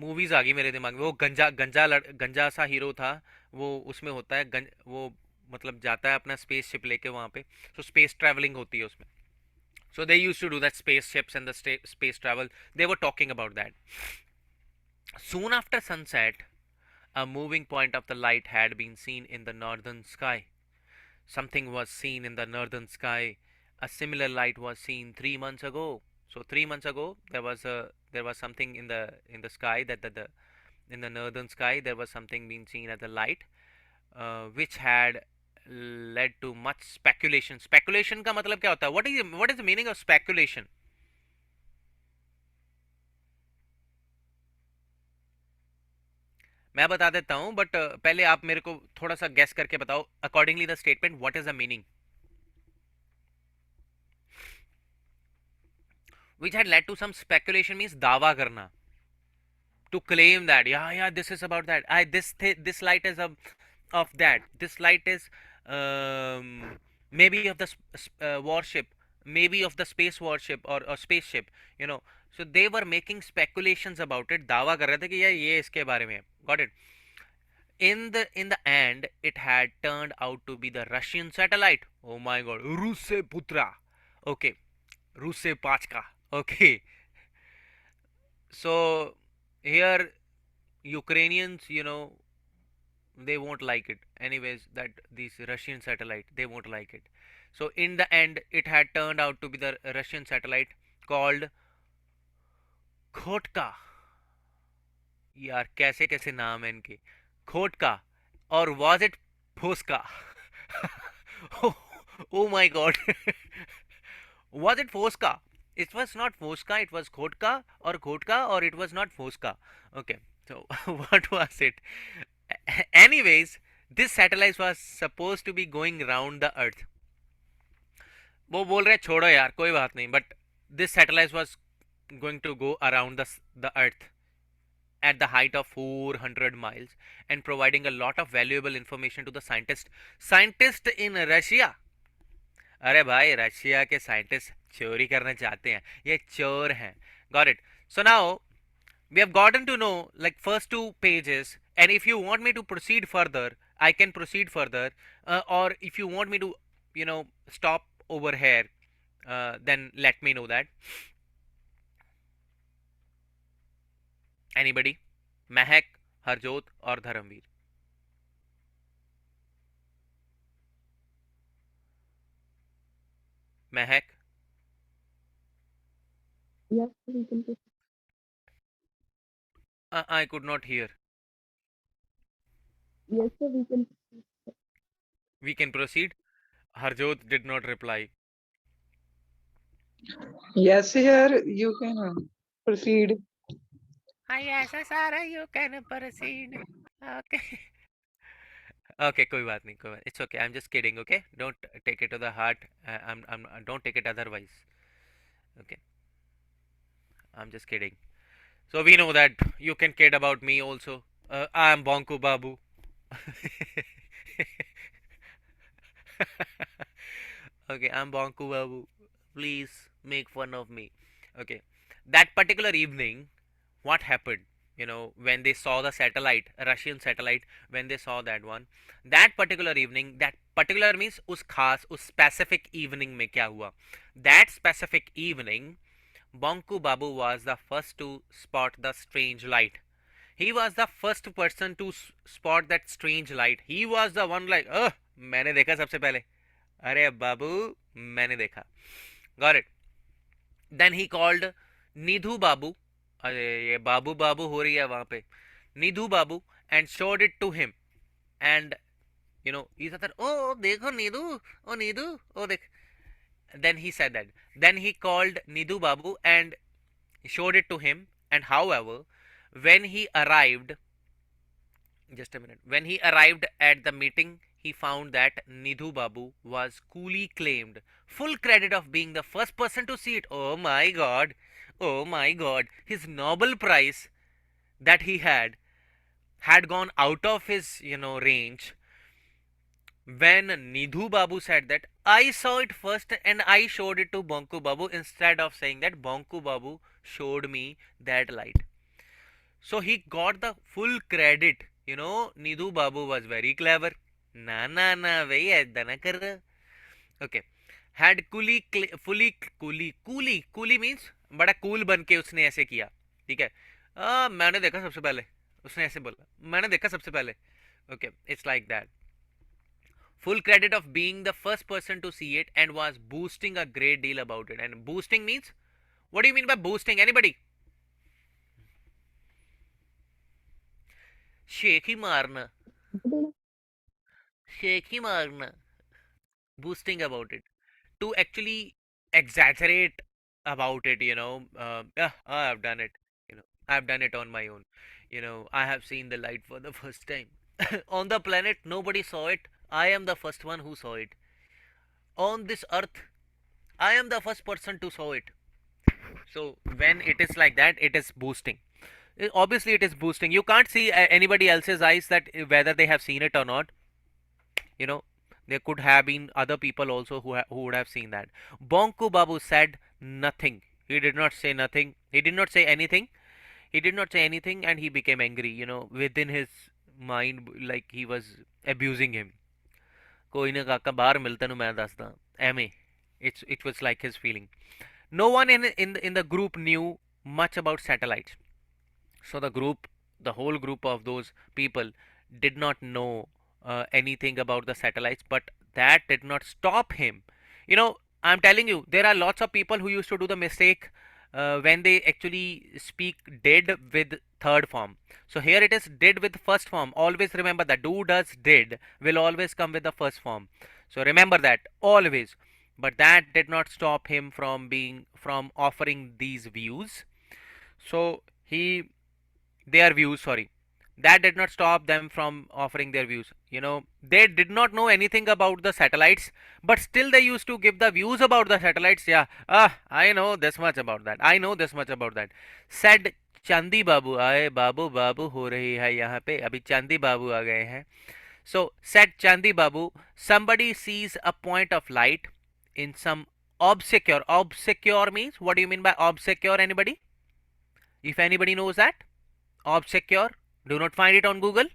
movies आ गई मेरे दिमाग में। वो गंजा सा hero था, वो उसमें होता है वो मतलब जाता है अपना स्पेस शिप लेके वहां पे, तो स्पेस ट्रैवलिंग होती है उसमें। So they used to do that spaceships and the space travel. They were talking about that. Soon after sunset, a moving point of the light had been seen in the northern sky. Something was seen in the northern sky. A similar light was seen 3 months ago. So 3 months ago, there was something in the sky, that the in the northern sky there was something being seen as a light, which had led to much speculation. Speculation का मतलब क्या होता है? What is the meaning of speculation? मैं बता देता हूँ, but पहले आप मेरे को थोड़ा सा गेस करके बताओ, accordingly the statement, what is the meaning? Which had led to some speculation means दावा करना, to claim that, yeah, this is about that, this light is of that, this light is maybe of the warship, maybe of the space warship or spaceship, you know. So they were making speculations about it, दावा कर रहे थे कि ये इसके बारे में है. Got it? In the end, it had turned out to be the Russian satellite. Oh my god, Russe Putra. Okay, Russe Pachka. Okay, so here Ukrainians, they won't like it. Anyways, that this Russian satellite, they won't like it. So in the end, it had turned out to be the Russian satellite called Khotka. यार कैसे कैसे नाम है इनके. खोटका. और was it Foska? oh, oh my god. Was it Foska? It was not Foska, it was Khotka, or it was not Foska. Okay, so what was it? Anyways, this satellite was supposed to be going round the earth. वो बोल रहे छोड़ो यार कोई बात नहीं, but this satellite was going to go around the earth at the height of 400 miles and providing a lot of valuable information to the scientists in Russia. अरे भाई रशिया के साइंटिस्ट चोरी करना चाहते हैं, ये चोर हैं. Got it? So now we have gotten to know like first two pages, and if you want me to proceed further, I can proceed further, or if you want me to, stop over here, then let me know that. Anybody? महक, हरजोत और धर्मवीर. महक. Yes, we can proceed. I could not hear. Yes, sir, we can. We can proceed. Harjot did not reply. Yes, here you can proceed. Yes, Sara, you can proceed. Okay. Okay, कोई बात नहीं, कोई बात. It's okay. I'm just kidding. Okay, don't take it to the heart. Don't take it otherwise. Okay, I'm just kidding. So we know that you can kid about me also. I am Banku Babu. Okay, I'm Banku Babu. Please make fun of me. Okay, that particular evening, what happened? When they saw the satellite, a Russian satellite, when they saw that one, that particular evening, that particular means उस खास उस specific evening में क्या हुआ? That specific evening, Banku Babu was the first to spot the strange light. He was the first person to spot that strange light. He was the one like, मैंने देखा सबसे पहले. अरे बाबू, मैंने देखा. Got it? Then he called Nidhu Babu. अरे ये बाबू बाबू हो रही है वहां पे. Nidhu Babu and showed it to him. And he said that, oh देखो Nidhu, oh Nidhu, oh देख. Then he said that. Then he called Nidhu Babu and showed it to him. And however, when he arrived, just a minute, when he arrived at the meeting, he found that Nidhu Babu was coolly claimed full credit of being the first person to see it. Oh my god, oh my god, his Nobel Prize that he had gone out of his range when Nidhu Babu said that I saw it first and I showed it to Banku Babu instead of saying that Banku Babu showed me that light. So he got the full credit. Nidhu Babu was very clever. Na na na, वही ऐसा ना कर. Okay. Had fully coolie means बड़ा cool बन के उसने ऐसे किया. ठीक है. मैंने देखा सबसे पहले. उसने ऐसे बोला. मैंने देखा सबसे पहले. Okay. It's like that. Full credit of being the first person to see it and was boosting a great deal about it. And boosting means, what do you mean by boosting? Anybody? Shaky marna. Shaky marna. Boosting about it. To actually exaggerate about it, yeah, I have done it. I've done it on my own. I have seen the light for the first time. On the planet, nobody saw it. I am the first one who saw it. On this earth, I am the first person to saw it. So when it is like that, it is boosting. Obviously, it is boosting. You can't see anybody else's eyes that whether they have seen it or not. You know, there could have been other people also who would have seen that. Bonku Babu said nothing. He did not say nothing. He did not say anything. He did not say anything, and he became angry. Within his mind, like he was abusing him. कोई ना काका बाहर मिलता मैं दसदा एवें. It was like his feeling. No one in the group knew much about satellites. So the whole group of those people did not know anything about the satellites, but that did not stop him. I'm telling you, there are lots of people who used to do the mistake when they actually speak did with third form. So here it is did with first form. Always remember that do, does, did will always come with the first form. So remember that always. But that did not stop him from offering these views. So their views, sorry, that did not stop them from offering their views. They did not know anything about the satellites, but still they used to give the views about the satellites. Yeah, I know this much about that, I know this much about that, said Chandi Babu. आए बाबू बाबू हो रही है यहाँ पे, अभी चांदी बाबू आ गए हैं. So said Chandi Babu, somebody sees a point of light in some obscure means, what do you mean by obscure? Anybody? If anybody knows that obscure, do not find it on Google.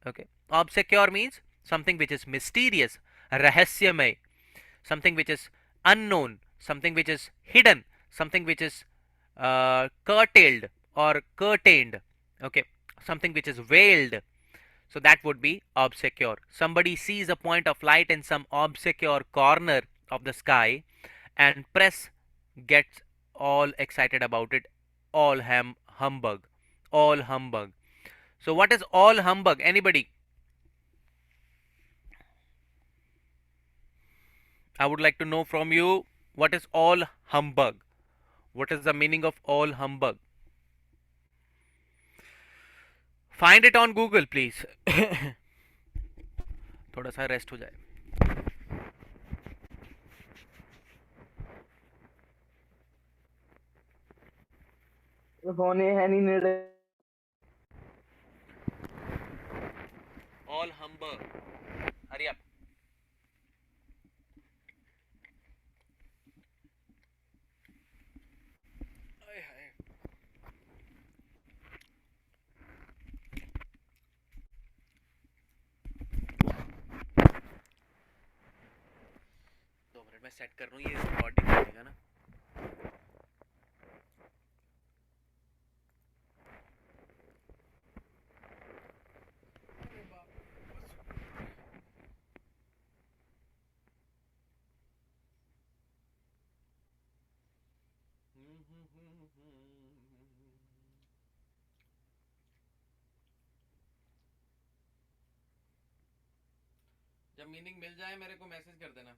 Okay, obscure means something which is mysterious, rahasyamay, something which is unknown, something which is hidden, something which is curtailed or curtained. Okay, something which is veiled. So that would be obscure. Somebody sees a point of light in some obscure corner of the sky, and press gets all excited about it. All humbug. All humbug. So what is all humbug? Anybody? I would like to know from you, what is all humbug? What is the meaning of all humbug? Find it on Google, please. थोड़ा सा rest हो जाए. Phone है नहीं नेड़े. All humbug. Hurry up. मैं set कर रहा हूँ, ये रिकॉर्डिंग करेगा ना. जब मीनिंग मिल जाए मेरे को मैसेज कर देना.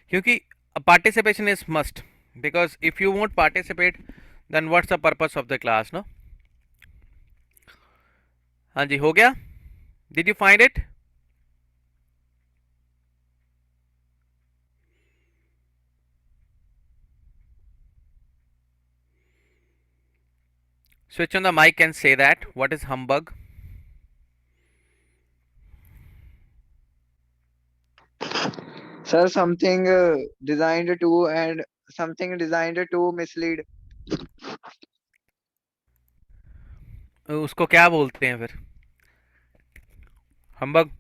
क्योंकि participation is must, because if you won't participate, then what's the purpose of the class, no? हाँ जी, हो गया. Did you find it? Switch on the mic and say that. What is humbug? Sir, something designed to and something designed to mislead. उसको क्या बोलते हैं फिर? Humbug.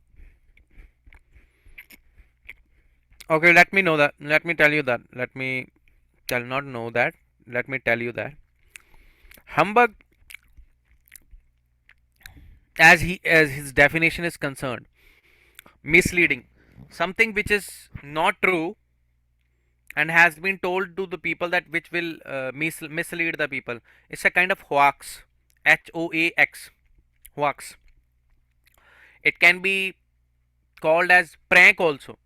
Okay, let me know that. Let me tell you that. Let me tell not know that. Let me tell you that. Humbug, as his definition is concerned, misleading, something which is not true and has been told to the people that which will mislead the people. It's a kind of hoax. Hoax. Hoax. It can be called as prank also.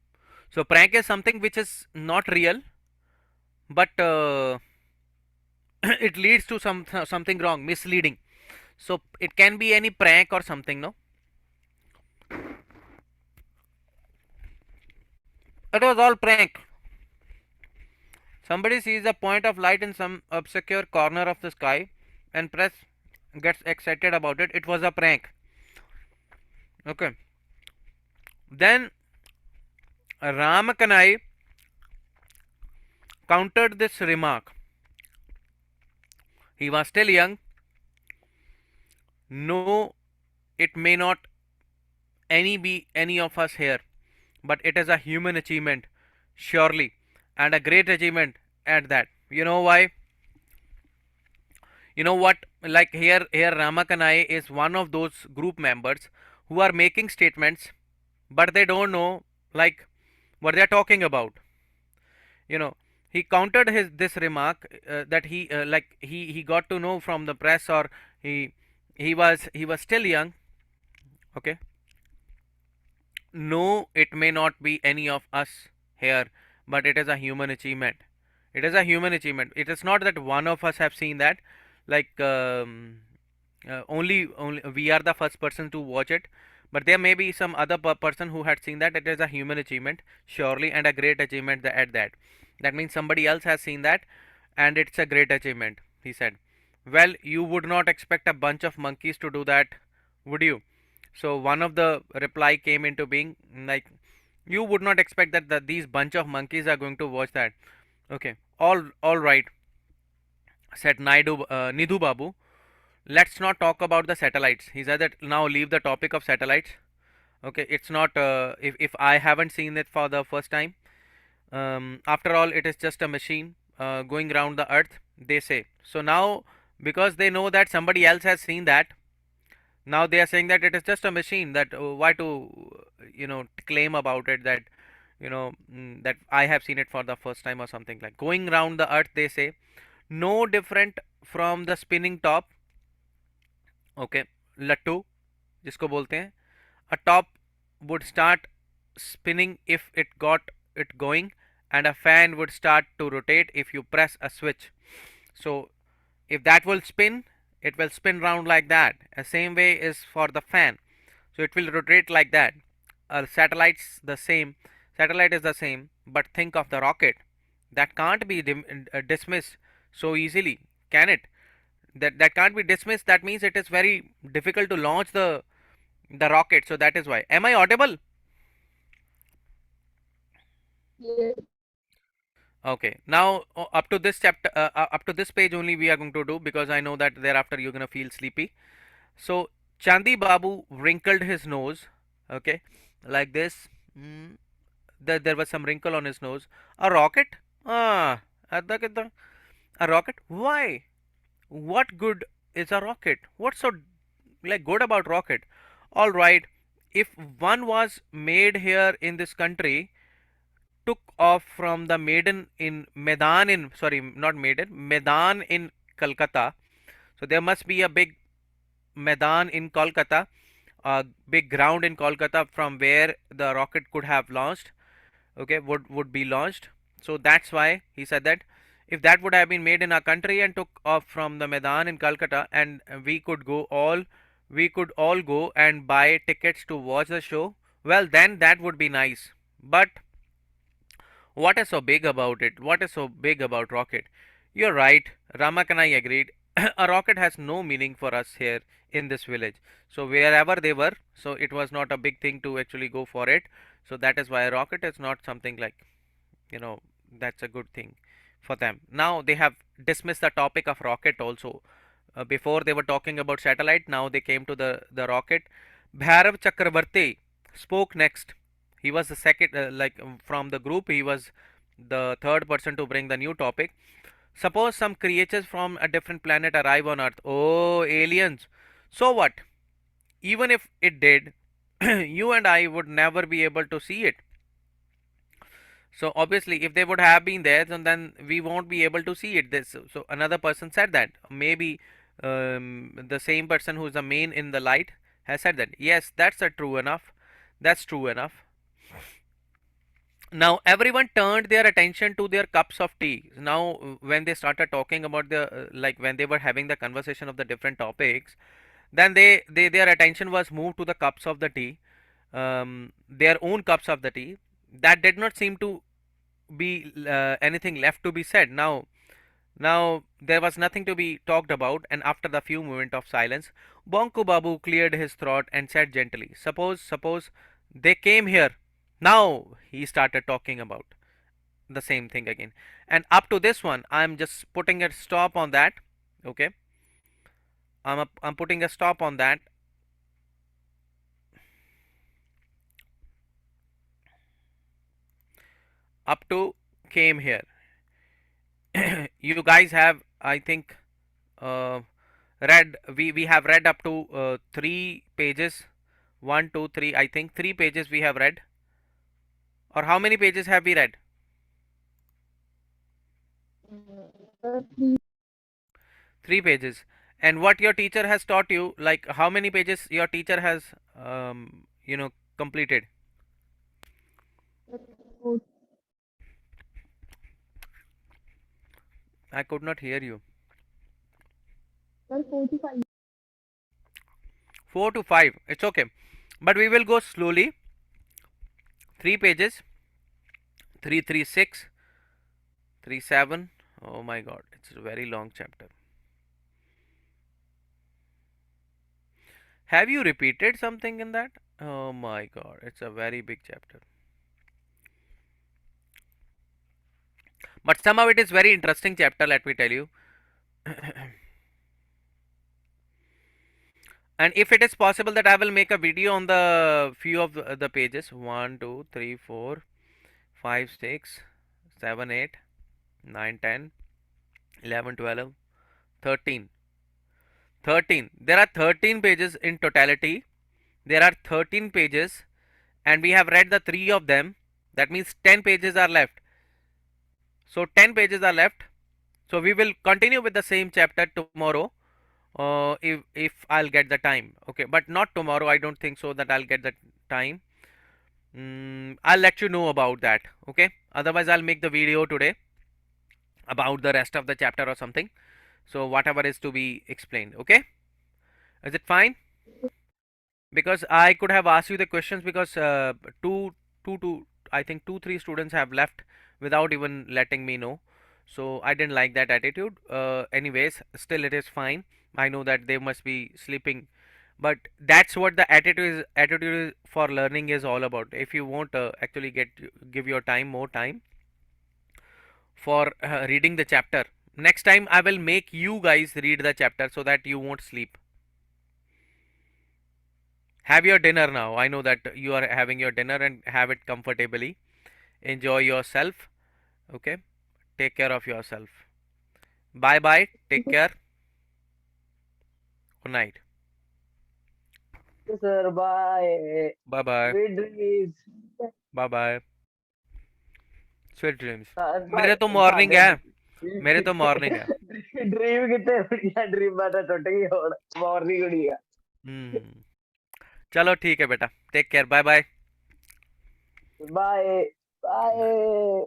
So prank is something which is not real, but it leads to something wrong, misleading. So it can be any prank or something. No, it was all prank. Somebody sees a point of light in some obscure corner of the sky, and press gets excited about it. It was a prank. Okay. Then Ramakanai countered this remark. He was still young. No, it may not be any of us here, but it is a human achievement, surely, and a great achievement at that. You know why? You know what? Like here Ramakanai is one of those group members who are making statements, but they don't know like what they are talking about. You know, he countered his this remark that he got to know from the press, or he was still young. Okay, no, it may not be any of us here, but it is a human achievement. It is a human achievement. It is not that one of us have seen that, like only we are the first person to watch it, but there may be some other person who had seen that. It is a human achievement, surely, and a great achievement at that. That means somebody else has seen that, and it's a great achievement. He said, "Well, you would not expect a bunch of monkeys to do that, would you?" So one of the reply came into being like, you would not expect that these bunch of monkeys are going to watch that. Okay, all right, said Nidhu Babu. Let's not talk about the satellites. He said that now leave the topic of satellites. Okay, it's not if I haven't seen it for the first time. After all, it is just a machine going around the earth, they say. So now, because they know that somebody else has seen that, now they are saying that it is just a machine, that why to claim about it, that that I have seen it for the first time or something, like going round the earth, they say, no different from the spinning top. Okay, lattu जिसको बोलते हैं, a top would start spinning if it got it going, and a fan would start to rotate if you press a switch. So if that will spin, it will spin round like that. The same way is for the fan, so it will rotate like that. Satellite is the same, but think of the rocket. That can't be dismissed so easily, can it? That can't be dismissed. That means it is very difficult to launch the rocket. So that is why. Am I audible? Yes. Okay. Now up to this chapter, up to this page only we are going to do, because I know that thereafter you're gonna feel sleepy. So Chandi Babu wrinkled his nose. Okay, like this. There was some wrinkle on his nose. A rocket? Ah, adda kidda. A rocket? Why? What good is a rocket? What's so like good about rocket? All right, if one was made here in this country, took off from the maiden in Medan in, sorry, not maiden, Medan in Calcutta. So there must be a big Medan in Kolkata, a big ground in Kolkata from where the rocket could have launched. Okay, would be launched. So that's why he said that if that would have been made in our country and took off from the Medan in Calcutta, and we could go all we could all go and buy tickets to watch the show, well, then that would be nice. But what is so big about it? What is so big about rocket? You're right, Ramak and I agreed. A rocket has no meaning for us here in this village. So wherever they were, so it was not a big thing to actually go for it. So that is why a rocket is not something like, you know, that's a good thing for them. Now they have dismissed the topic of rocket also. Before they were talking about satellite, now they came to the rocket. Bhairav Chakravarti spoke next. He was the second, from the group, he was the third person to bring the new topic. Suppose some creatures from a different planet arrive on Earth. Oh, aliens. So what? Even if it did, you and I would never be able to see it. So obviously, if they would have been there, then we won't be able to see it. So another person said that. Maybe the same person who's the main in the light has said that. Yes, that's a true enough. That's true enough. Now everyone turned their attention to their cups of tea. Now when they started talking about when they were having the conversation of the different topics, then their attention was moved to the cups of the tea, their own cups of the tea. That did not seem to be anything left to be said. Now there was nothing to be talked about, and after the few moments of silence, Bonku Babu cleared his throat and said gently, suppose they came here. Now he started talking about the same thing again. And up to this one, I'm just putting a stop on that. Okay. I'm putting a stop on that. Up to came here. You guys have, I think, uh, read, we have read up to 3 pages. 1 2 3, I think 3 pages we have read. Or how many pages have we read? 3 pages. And what your teacher has taught you, like how many pages your teacher has completed? I could not hear you. 4 to 5. It's okay, but we will go slowly. 3 pages. 336, 37. Oh my god, it's a very long chapter. Have you repeated something in that? Oh my god, it's a very big chapter. But somehow it is very interesting chapter, let me tell you. And if it is possible that I will make a video on the few of the pages. 1 2 3 4 5 6 7 8 9 10 11 12 13. 13. There are 13 pages in totality. There are 13 pages, and we have read the 3 of them. That means 10 pages are left. So 10 pages are left. So we will continue with the same chapter tomorrow, if I'll get the time. Okay, but not tomorrow. I don't think so that I'll get the time. I'll let you know about that. Okay. Otherwise, I'll make the video today about the rest of the chapter or something. So whatever is to be explained. Okay. Is it fine? Because I could have asked you the questions, because two, I think 2 3 students have left without even letting me know. So I didn't like that attitude. Anyways, still it is fine. I know that they must be sleeping, but that's what the attitude for learning is all about. If you won't actually give your time, more time for reading the chapter, next time I will make you guys read the chapter so that you won't sleep. Have your dinner now. I know that you are having your dinner, and have it comfortably. Enjoy yourself. Okay. Take care of yourself. Bye bye. Take care. Good night. Sir, bye. Bye bye. Sweet dreams. Bye bye. Sweet dreams. मेरे तो morning ਸਾਡੇ है. मेरे तो morning है. Dream ਕਿੱਥੇ ਹੋਣੀਆਂ ਡ੍ਰੀਮਾਂ ਤਾਂ ਟੁੱਟ ਗਈ ਹੁਣ ਮਾਰਨਿੰਗ ਹੋਣੀ ਆ चलो ठीक है बेटा. Take care. Bye bye. Bye bye